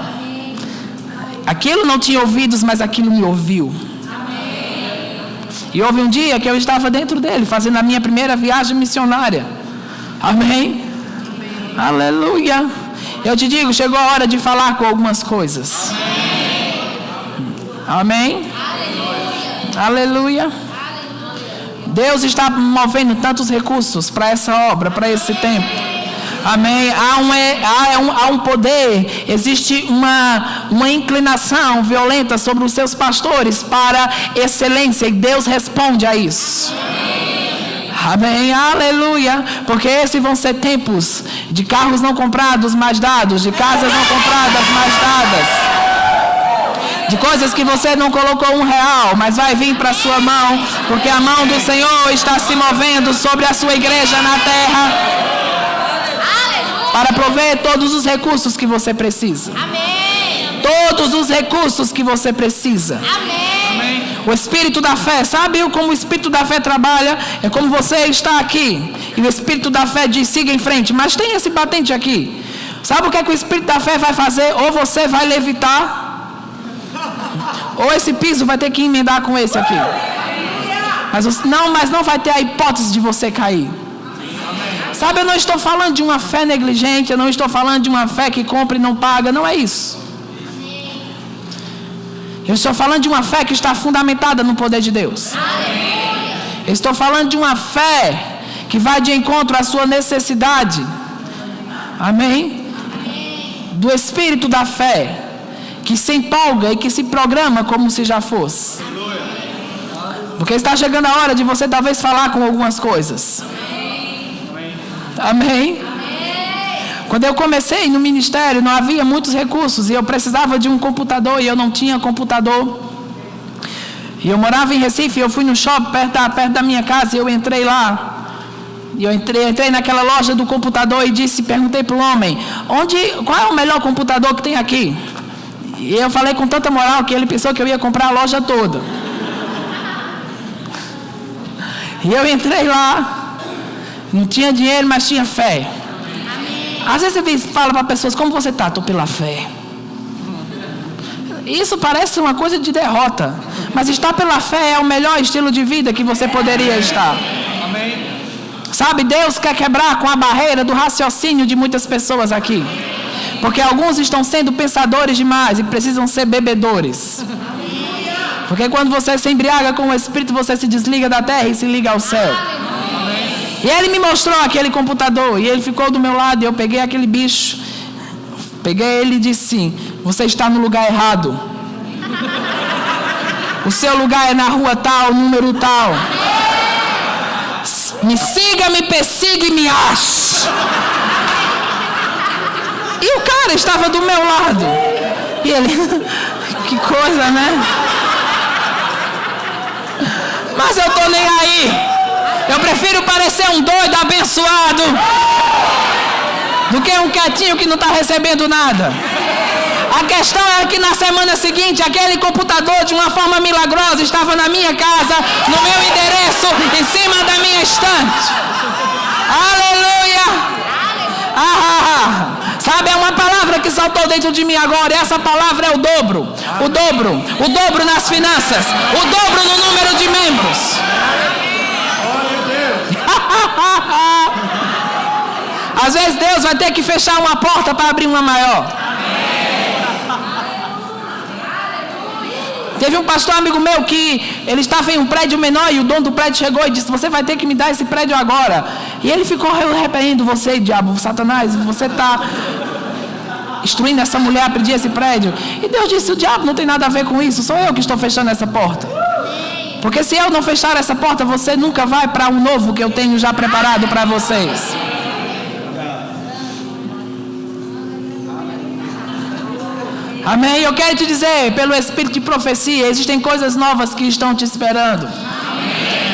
Aquilo não tinha ouvidos, mas aquilo me ouviu. E houve um dia que eu estava dentro dele, fazendo a minha primeira viagem missionária. Amém? Aleluia. Eu te digo, chegou a hora de falar com algumas coisas. Amém? Aleluia. Deus está movendo tantos recursos para essa obra, para esse tempo. Amém. Há um poder, existe uma inclinação violenta sobre os seus pastores para excelência, e Deus responde a isso. Amém, aleluia. Porque esses vão ser tempos de carros não comprados, mais dados, de casas não compradas, mais dadas, de coisas que você não colocou R$1, mas vai vir para a sua mão, porque a mão do Senhor está se movendo sobre a sua igreja na terra, para prover todos os recursos que você precisa. Amém. Todos os recursos que você precisa. Amém. O Espírito da fé, sabe como o Espírito da fé trabalha? É como você está aqui, e o Espírito da fé diz, siga em frente, mas tem esse batente aqui. Sabe o que é que o Espírito da fé vai fazer? Ou você vai levitar, ou esse piso vai ter que emendar com esse aqui. Mas não vai ter a hipótese de você cair. Sabe, eu não estou falando de uma fé negligente, eu não estou falando de uma fé que compra e não paga, não é isso. Eu estou falando de uma fé que está fundamentada no poder de Deus. Eu estou falando de uma fé que vai de encontro à sua necessidade. Amém? Do Espírito da fé, que se empolga e que se programa como se já fosse. Porque está chegando a hora de você talvez falar com algumas coisas. Amém? Quando eu comecei no ministério, não havia muitos recursos e eu precisava de um computador e eu não tinha computador. E eu morava em Recife, eu fui no shopping perto da minha casa e eu entrei lá. E eu entrei naquela loja do computador e perguntei para o homem, qual é o melhor computador que tem aqui? E eu falei com tanta moral que ele pensou que eu ia comprar a loja toda. E eu entrei lá. Não tinha dinheiro, mas tinha fé. Amém. Às vezes você fala para pessoas, como você está? Estou pela fé. Isso parece uma coisa de derrota. Mas estar pela fé é o melhor estilo de vida que você poderia estar. Amém. Sabe, Deus quer quebrar com a barreira do raciocínio de muitas pessoas aqui. Porque alguns estão sendo pensadores demais e precisam ser bebedores. Porque quando você se embriaga com o Espírito, você se desliga da terra e se liga ao céu. E ele me mostrou aquele computador, e ele ficou do meu lado, e eu peguei aquele bicho, peguei ele e disse assim, você está no lugar errado. O seu lugar é na rua tal, número tal. Me siga, me persiga e me ache. E o cara estava do meu lado. E ele, que coisa, né? Mas eu tô nem aí. Eu prefiro parecer um doido abençoado do que um quietinho que não está recebendo nada. A questão é que na semana seguinte, aquele computador de uma forma milagrosa estava na minha casa, no meu endereço, em cima da minha estante. Aleluia! Sabe, é uma palavra que saltou dentro de mim agora, e essa palavra é o dobro. O dobro. O dobro nas finanças. O dobro no número de membros. Às vezes Deus vai ter que fechar uma porta para abrir uma maior. Teve um pastor amigo meu que ele estava em um prédio menor e o dono do prédio chegou e disse, você vai ter que me dar esse prédio agora. E ele ficou, eu repreendo você, diabo, Satanás, você está... instruindo essa mulher a pedir esse prédio. E Deus disse: o diabo não tem nada a ver com isso, sou eu que estou fechando essa porta. Porque se eu não fechar essa porta, você nunca vai para um novo que eu tenho já preparado para vocês. Amém? Eu quero te dizer, pelo Espírito de profecia, existem coisas novas que estão te esperando.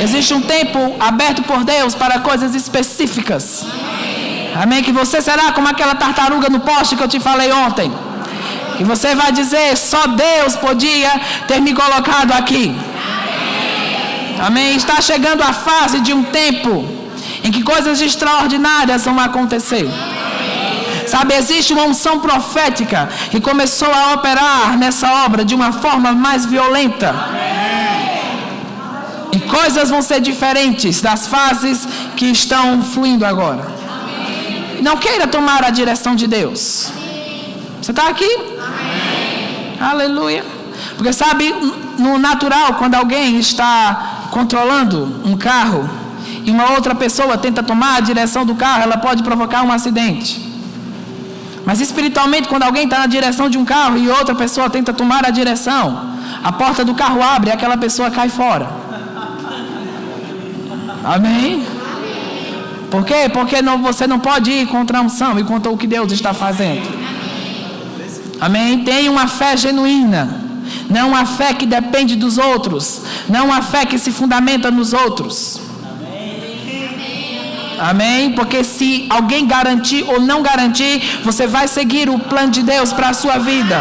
Existe um tempo aberto por Deus para coisas específicas. Amém? Que você será como aquela tartaruga no poste que eu te falei ontem. Que você vai dizer: só Deus podia ter me colocado aqui. Amém? Está chegando a fase de um tempo em que coisas extraordinárias vão acontecer. Sabe, existe uma unção profética que começou a operar nessa obra de uma forma mais violenta. E coisas vão ser diferentes das fases que estão fluindo agora. Não queira tomar a direção de Deus. Você está aqui? Aleluia. Porque sabe, no natural, quando alguém está controlando um carro e uma outra pessoa tenta tomar a direção do carro, ela pode provocar um acidente. Mas espiritualmente, quando alguém está na direção de um carro e outra pessoa tenta tomar a direção, a porta do carro abre e aquela pessoa cai fora. Amém? Por quê? Porque você não pode ir contra a unção e contra o que Deus está fazendo. Amém? Tenha uma fé genuína. Não uma fé que depende dos outros. Não uma fé que se fundamenta nos outros. Amém? Porque se alguém garantir ou não garantir, você vai seguir o plano de Deus para a sua vida.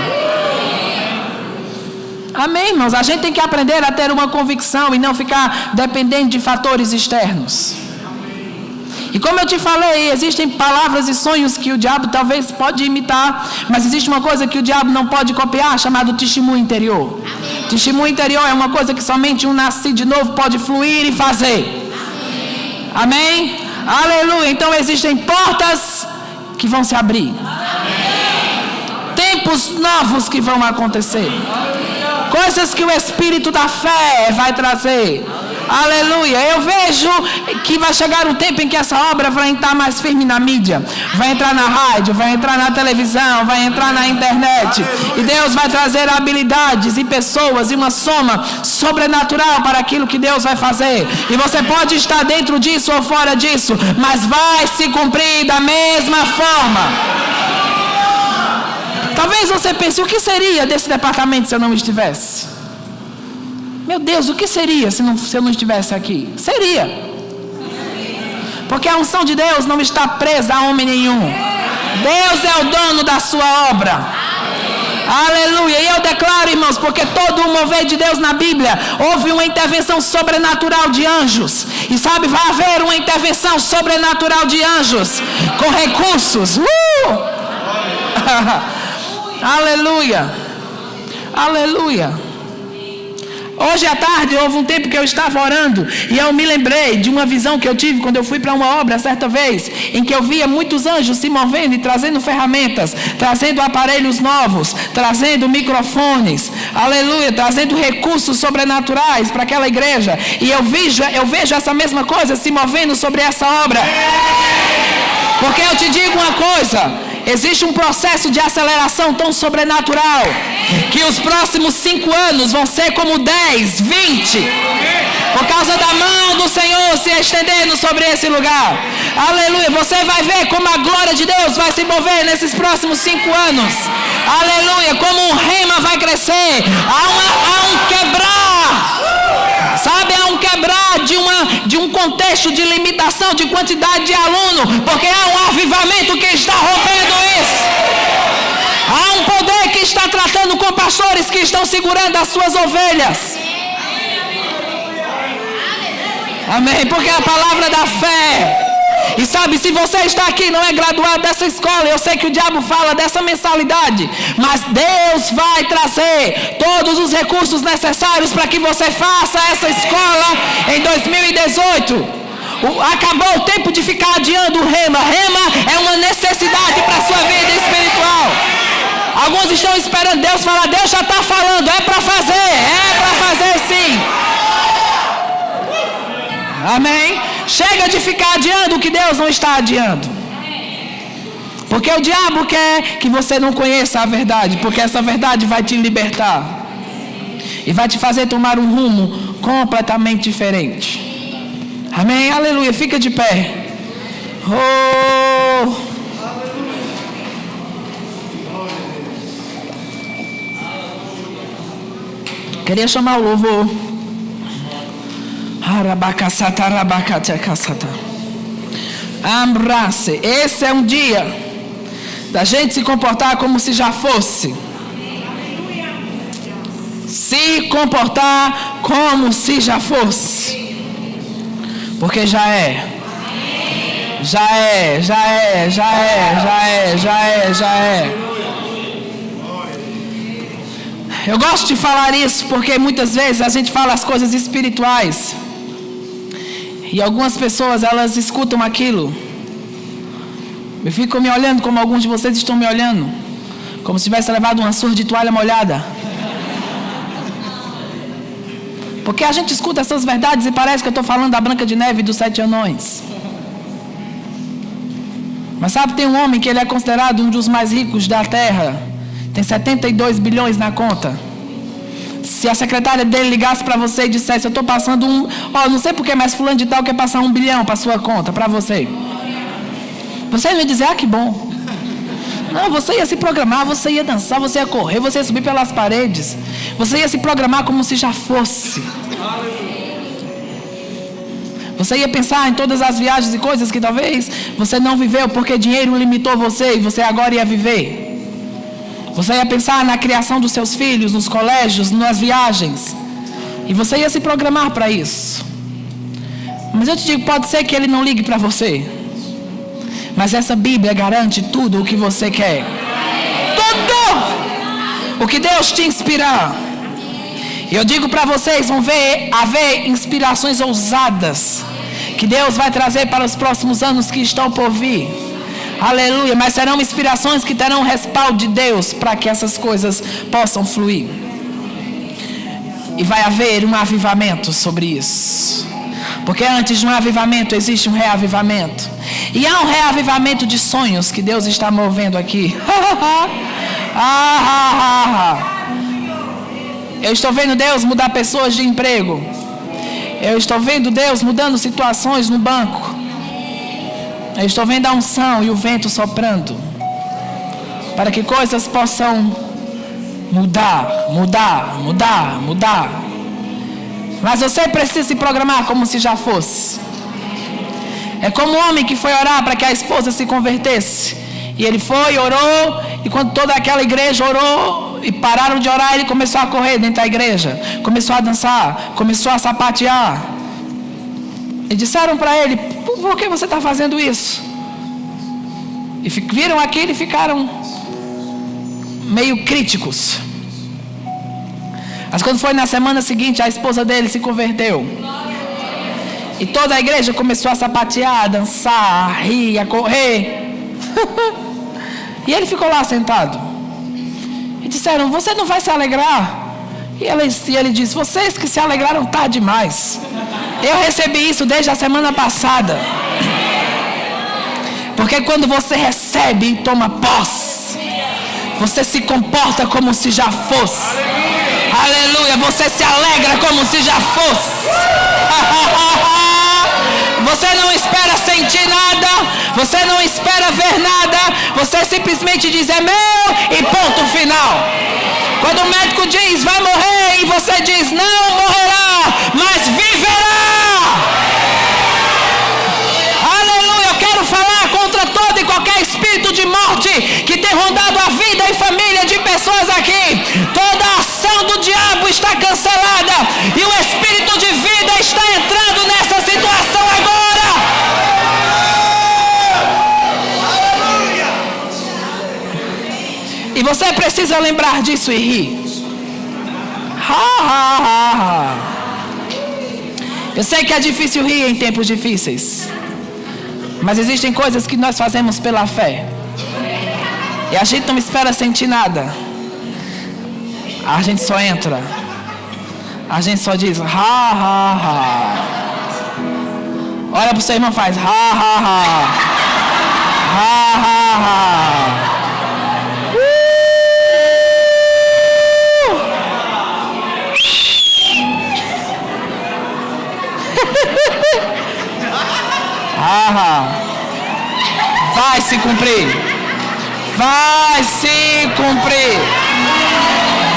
Amém, irmãos? A gente tem que aprender a ter uma convicção e não ficar dependendo de fatores externos. E como eu te falei, existem palavras e sonhos que o diabo talvez pode imitar, mas existe uma coisa que o diabo não pode copiar, chamado testemunho interior. Testemunho interior é uma coisa que somente um nascido de novo pode fluir e fazer. Amém? Aleluia. Então existem portas que vão se abrir. Tempos novos que vão acontecer. Coisas que o Espírito da fé vai trazer. Aleluia. Eu vejo que vai chegar um tempo em que essa obra vai entrar mais firme na mídia. Vai entrar na rádio, vai entrar na televisão, vai entrar na internet. E Deus vai trazer habilidades e pessoas e uma soma sobrenatural para aquilo que Deus vai fazer. E você pode estar dentro disso ou fora disso, mas vai se cumprir da mesma forma. Talvez você pense: o que seria desse departamento se eu não estivesse? Meu Deus, o que seria se eu não estivesse aqui? Seria. Porque a unção de Deus não está presa a homem nenhum. Deus é o dono da sua obra. Aleluia. E eu declaro, irmãos, porque todo o mover de Deus na Bíblia, houve uma intervenção sobrenatural de anjos. E sabe, vai haver uma intervenção sobrenatural de anjos com recursos. Aleluia. Aleluia. Hoje à tarde houve um tempo que eu estava orando e eu me lembrei de uma visão que eu tive quando eu fui para uma obra certa vez, em que eu via muitos anjos se movendo e trazendo ferramentas, trazendo aparelhos novos, trazendo microfones, aleluia, trazendo recursos sobrenaturais para aquela igreja. E eu vejo essa mesma coisa se movendo sobre essa obra. Porque eu te digo uma coisa: existe um processo de aceleração tão sobrenatural que os próximos 5 anos vão ser como 10, 20, por causa da mão do Senhor se estendendo sobre esse lugar. Aleluia. Você vai ver como a glória de Deus vai se mover nesses próximos 5 anos. Aleluia. Como um rema vai crescer. Há um quebrar. Sabe, há um quebrar de um contexto de limitação de quantidade de aluno, porque há um avivamento que está rompendo isso. Há um poder que está tratando com pastores que estão segurando as suas ovelhas. Amém, porque é a palavra da fé. E sabe, se você está aqui, não é graduado dessa escola, eu sei que o diabo fala dessa mensalidade, mas Deus vai trazer todos os recursos necessários para que você faça essa escola em 2018. Acabou o tempo de ficar adiando o rema. Rema é uma necessidade para a sua vida espiritual. Alguns estão esperando Deus falar. Deus já está falando, é para fazer sim. Amém? Chega de ficar adiando o que Deus não está adiando. Porque o diabo quer que você não conheça a verdade, porque essa verdade vai te libertar e vai te fazer tomar um rumo completamente diferente. Amém? Aleluia. Fica de pé. Oh! Queria chamar o louvor. Abrace. Esse é um dia da gente se comportar como se já fosse. Se comportar como se já fosse. Porque já é. Já é, já é, já é, já é, já é, já é. Eu gosto de falar isso porque muitas vezes a gente fala as coisas espirituais e algumas pessoas, elas escutam aquilo e ficam me olhando como alguns de vocês estão me olhando, como se tivesse levado uma surra de toalha molhada. Porque a gente escuta essas verdades e parece que eu estou falando da Branca de Neve e dos 7 anões. Mas sabe, tem um homem que ele é considerado um dos mais ricos da terra. Tem 72 bilhões na conta. Se a secretária dele ligasse para você e dissesse: eu estou passando não sei porque, mas fulano de tal quer passar 1 bilhão para sua conta, para você. Você ia dizer: ah, que bom. Não, você ia se programar, você ia dançar, você ia correr, você ia subir pelas paredes. Você ia se programar como se já fosse. Você ia pensar em todas as viagens e coisas que talvez você não viveu porque dinheiro limitou você e você agora ia viver. Você ia pensar na criação dos seus filhos, nos colégios, nas viagens. E você ia se programar para isso. Mas eu te digo, pode ser que ele não ligue para você. Mas essa Bíblia garante tudo o que você quer. Tudo! O que Deus te inspirar. E eu digo para vocês, vão haver inspirações ousadas que Deus vai trazer para os próximos anos que estão por vir. Aleluia, mas serão inspirações que terão respaldo de Deus para que essas coisas possam fluir. E vai haver um avivamento sobre isso. Porque antes de um avivamento existe um reavivamento. E há um reavivamento de sonhos que Deus está movendo aqui. Eu estou vendo Deus mudar pessoas de emprego. Eu estou vendo Deus mudando situações no banco. Eu estou vendo a unção e o vento soprando, para que coisas possam mudar. Mas você precisa se programar como se já fosse. É como um homem que foi orar para que a esposa se convertesse. E ele foi, orou, e quando toda aquela igreja orou e pararam de orar, ele começou a correr dentro da igreja, começou a dançar, começou a sapatear. E disseram para ele: por que você está fazendo isso? E viram aquilo e ficaram meio críticos. Mas quando foi na semana seguinte, a esposa dele se converteu. E toda a igreja começou a sapatear, a dançar, a rir, a correr. E ele ficou lá sentado. E disseram: você não vai se alegrar? E ele disse: vocês que se alegraram tarde demais. Eu recebi isso desde a semana passada. Porque quando você recebe e toma posse, você se comporta como se já fosse. Aleluia. Você se alegra como se já fosse. Você não espera sentir nada. Você não espera ver nada. Você simplesmente diz: é meu, e ponto final. Quando o médico diz: vai morrer, e você diz: não morrerá, mas viverá. Aleluia. Eu quero falar contra todo e qualquer espírito de morte que tem rondado a vida e família de pessoas aqui. Toda a ação do diabo está cancelada e o espírito de vida está entrando nessa situação agora. E você precisa lembrar disso e rir. Eu sei que é difícil rir em tempos difíceis, mas existem coisas que nós fazemos pela fé. E a gente não espera sentir nada. A gente só entra. A gente só diz: Olha pro seu irmão, faz: Vai se cumprir. Vai se cumprir.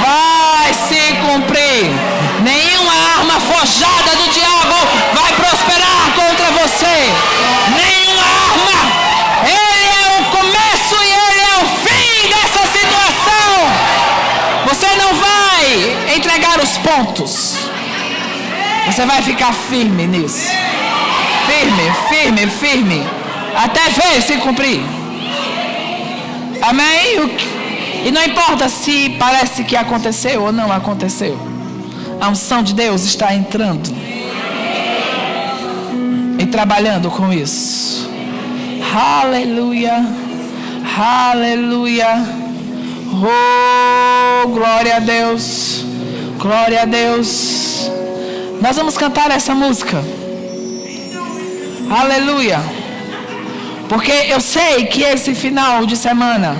Vai se cumprir. Nenhuma arma forjada do diabo vai prosperar contra você. Nenhuma arma. Ele é o começo e ele é o fim dessa situação. Você não vai entregar os pontos. Você vai ficar firme nisso. Firme. Até ver se cumprir. Amém? E não importa se parece que aconteceu ou não aconteceu. A unção de Deus está entrando e trabalhando com isso. Aleluia. Aleluia. Oh, glória a Deus. Glória a Deus. Nós vamos cantar essa música. Aleluia. Porque eu sei que esse final de semana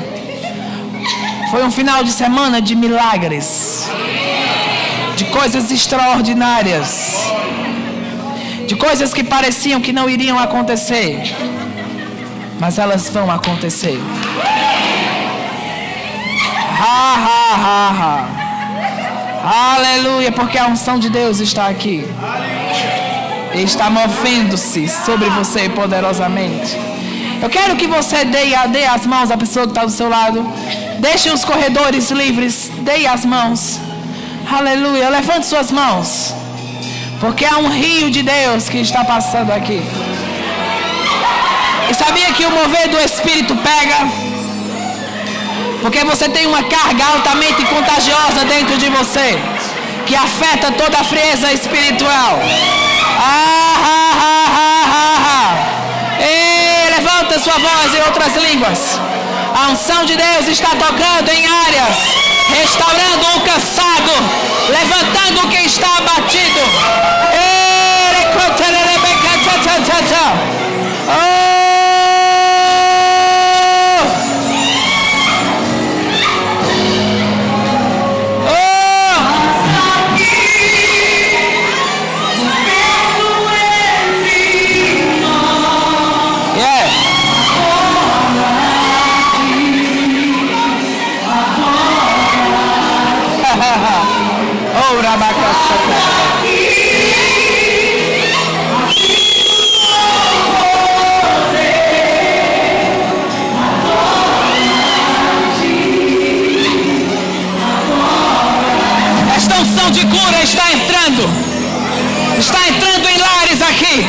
foi um final de semana de milagres, de coisas extraordinárias, de coisas que pareciam que não iriam acontecer, mas elas vão acontecer. Aleluia, porque a unção de Deus está aqui e está movendo-se sobre você poderosamente. Eu quero que você dê as mãos à pessoa que está do seu lado. Deixe os corredores livres. Dê as mãos. Aleluia. Levante suas mãos. Porque há um rio de Deus que está passando aqui. E sabia que o mover do Espírito pega? Porque você tem uma carga altamente contagiosa dentro de você, que afeta toda a frieza espiritual. Levanta sua voz em outras línguas. A unção de Deus está tocando em áreas, restaurando o cansado, levantando o que está abatido. Esta unção de cura está entrando em lares aqui,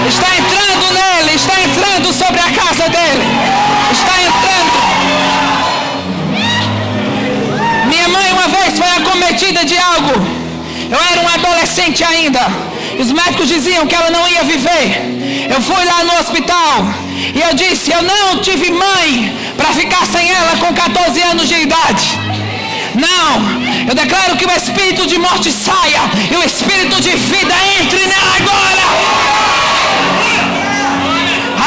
está entrando nele, está entrando sobre a casa dele, está entrando. Minha mãe uma vez foi acometida de algo. Eu era um adolescente ainda. Os médicos diziam que ela não ia viver. Eu fui lá no hospital e eu disse: eu não tive mãe para ficar sem ela com 14 anos de idade. Não, eu declaro que o espírito de morte saia e o espírito de vida entre nela agora.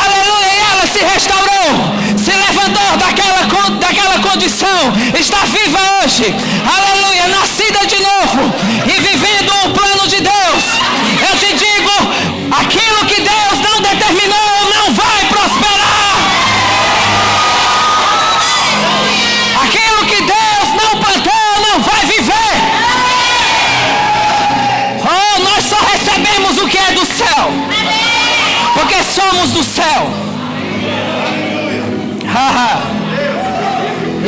Aleluia, e ela se restaurou, se levantou daquela condição, está viva hoje. Aleluia, nascida de novo e vivendo o plano de Deus. Eu te digo, aquilo que Deus não determinou não vai prosperar. Aquilo que Deus não plantou não vai viver. Oh, nós só recebemos o que é do céu, porque somos do céu.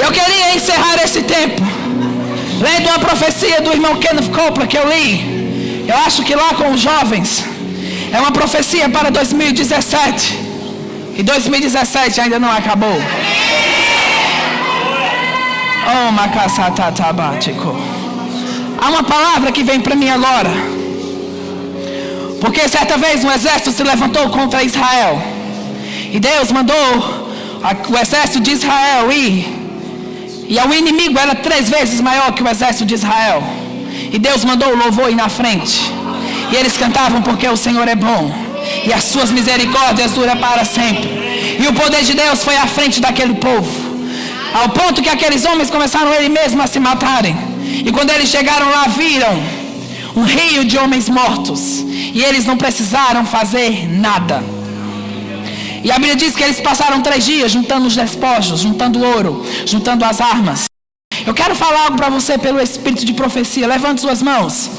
Eu queria encerrar esse tempo lendo uma profecia do irmão Kenneth Copeland que eu li. Eu acho que lá com os jovens. É uma profecia para 2017. E 2017 ainda não acabou. Oh, macassatatabático. Há uma palavra que vem para mim agora. Porque certa vez um exército se levantou contra Israel. E Deus mandou o exército de Israel ir. E o inimigo era 3 vezes maior que o exército de Israel. E Deus mandou o louvor ir na frente. E eles cantavam: porque o Senhor é bom e as suas misericórdias duram para sempre. E o poder de Deus foi à frente daquele povo, ao ponto que aqueles homens começaram eles mesmos a se matarem. E quando eles chegaram lá, viram um rio de homens mortos. E eles não precisaram fazer nada. E a Bíblia diz que eles passaram 3 dias juntando os despojos, juntando ouro, juntando as armas. Eu quero falar algo para você pelo espírito de profecia. Levante suas mãos.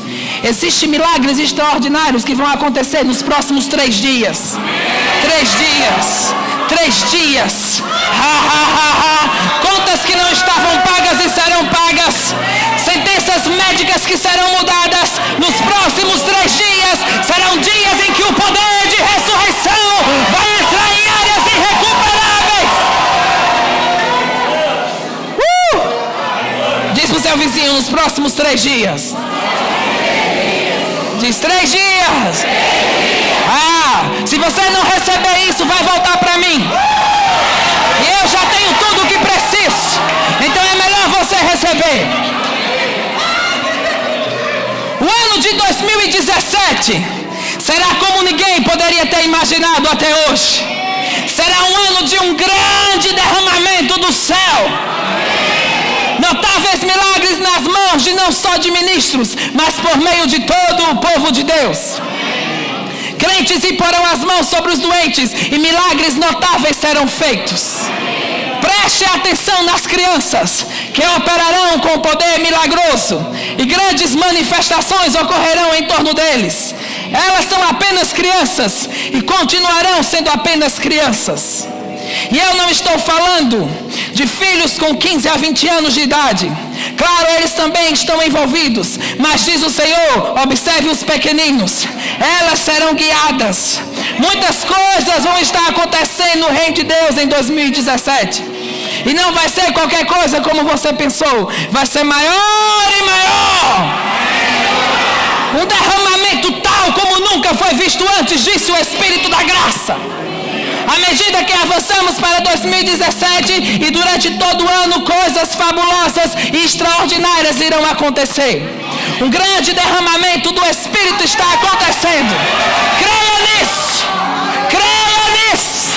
Existem milagres extraordinários que vão acontecer nos próximos 3 dias. 3 dias. 3 dias. Contas que não estavam pagas e serão pagas. Sentenças médicas que serão mudadas. Nos próximos 3 dias serão dias em que o poder de ressurreição vai entrar em áreas irrecuperáveis. Diz pro seu vizinho, nos próximos 3 dias. Diz 3 dias. Se você não receber isso, vai voltar para mim. E eu já tenho tudo o que preciso. Então é melhor você receber. O ano de 2017 será como ninguém poderia ter imaginado até hoje. Será um ano de um grande derramamento do céu. Notáveis milagres nas mãos de não só de ministros, mas por meio de todo o povo de Deus. Crentes imporão as mãos sobre os doentes e milagres notáveis serão feitos. Preste atenção nas crianças, que operarão com poder milagroso, e grandes manifestações ocorrerão em torno deles. Elas são apenas crianças e continuarão sendo apenas crianças. E eu não estou falando de filhos com 15 a 20 anos de idade. Claro, eles também estão envolvidos, mas diz o Senhor, observe os pequeninos. Elas serão guiadas. Muitas coisas vão estar acontecendo no reino de Deus em 2017. E não vai ser qualquer coisa como você pensou. Vai ser maior e maior. Um derramamento tal como nunca foi visto antes, disse o Espírito da Graça. À medida que avançamos para 2017 e durante todo o ano, coisas fabulosas e extraordinárias irão acontecer. Um grande derramamento do Espírito está acontecendo. Creia nisso. Creia nisso.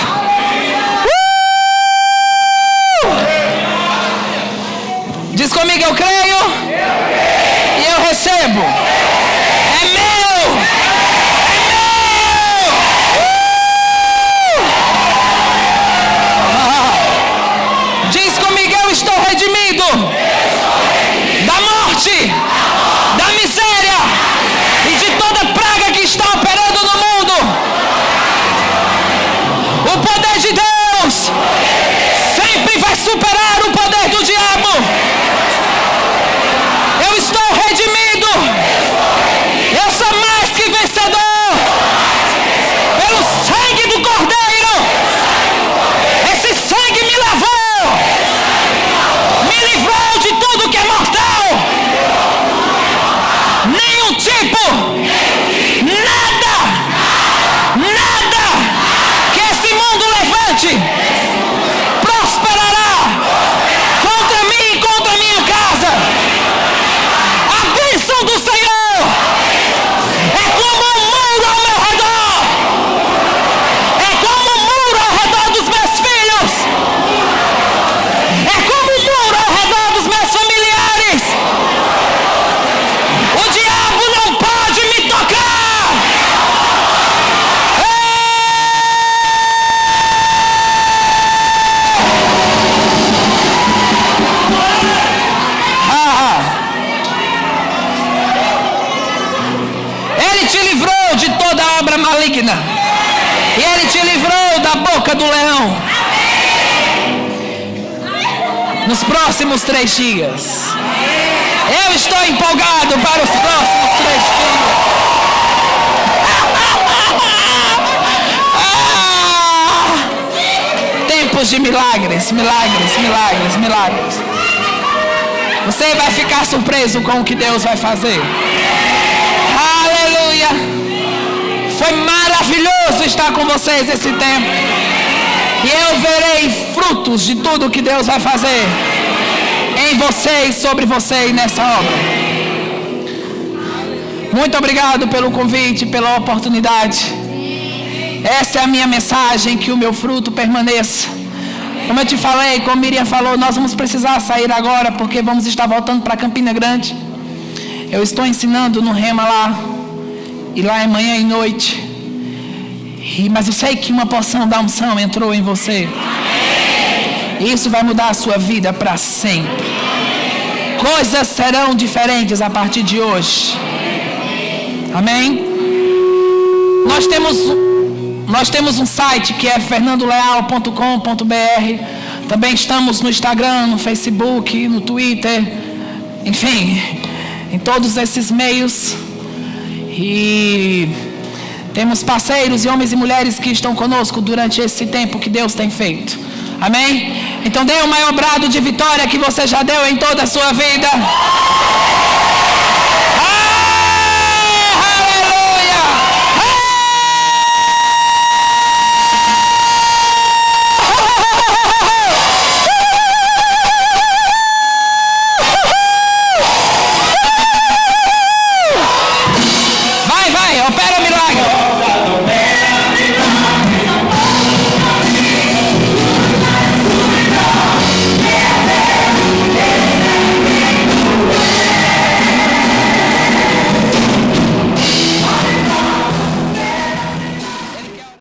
Diz comigo, eu creio. E eu recebo. É meu. Estou redimido da morte, da miséria e de toda praga que está operando no mundo. O poder de Deus sempre vai superar o poder do diabo. Eu estou redimido. Eu sou mais que vencedor pelo sangue do Cordeiro. Esse sangue me lavou. Me livrou de tudo que é mortal. Nenhum tipo, nada que esse mundo levante prosperará contra mim e contra a minha casa. A bênção do Senhor é como um muro ao meu redor. É como um muro ao redor dos meus filhos. É como um muro ao redor dos meus familiares. O diabo não pode me tocar. Ele te livrou de toda obra maligna. E Ele te livrou da boca do leão. Nos próximos 3 dias. Eu estou empolgado para os próximos 3 dias. Tempos de milagres. Você vai ficar surpreso com o que Deus vai fazer. Aleluia. Foi maravilhoso estar com vocês esse tempo. E eu verei frutos de tudo que Deus vai fazer em vocês, sobre vocês nessa obra. Muito obrigado pelo convite, pela oportunidade. Essa é a minha mensagem, que o meu fruto permaneça. Como eu te falei, como Miriam falou, nós vamos precisar sair agora, porque vamos estar voltando para Campina Grande. Eu estou ensinando no Rema lá, e lá é manhã e noite. Mas eu sei que uma porção da unção entrou em você. Isso vai mudar a sua vida para sempre. Coisas serão diferentes a partir de hoje. Amém? Nós temos um site que é fernandoleal.com.br. Também estamos no Instagram, no Facebook, no Twitter, enfim, em todos esses meios. E temos parceiros e homens e mulheres que estão conosco durante esse tempo que Deus tem feito. Amém? Então dê o maior brado de vitória que você já deu em toda a sua vida.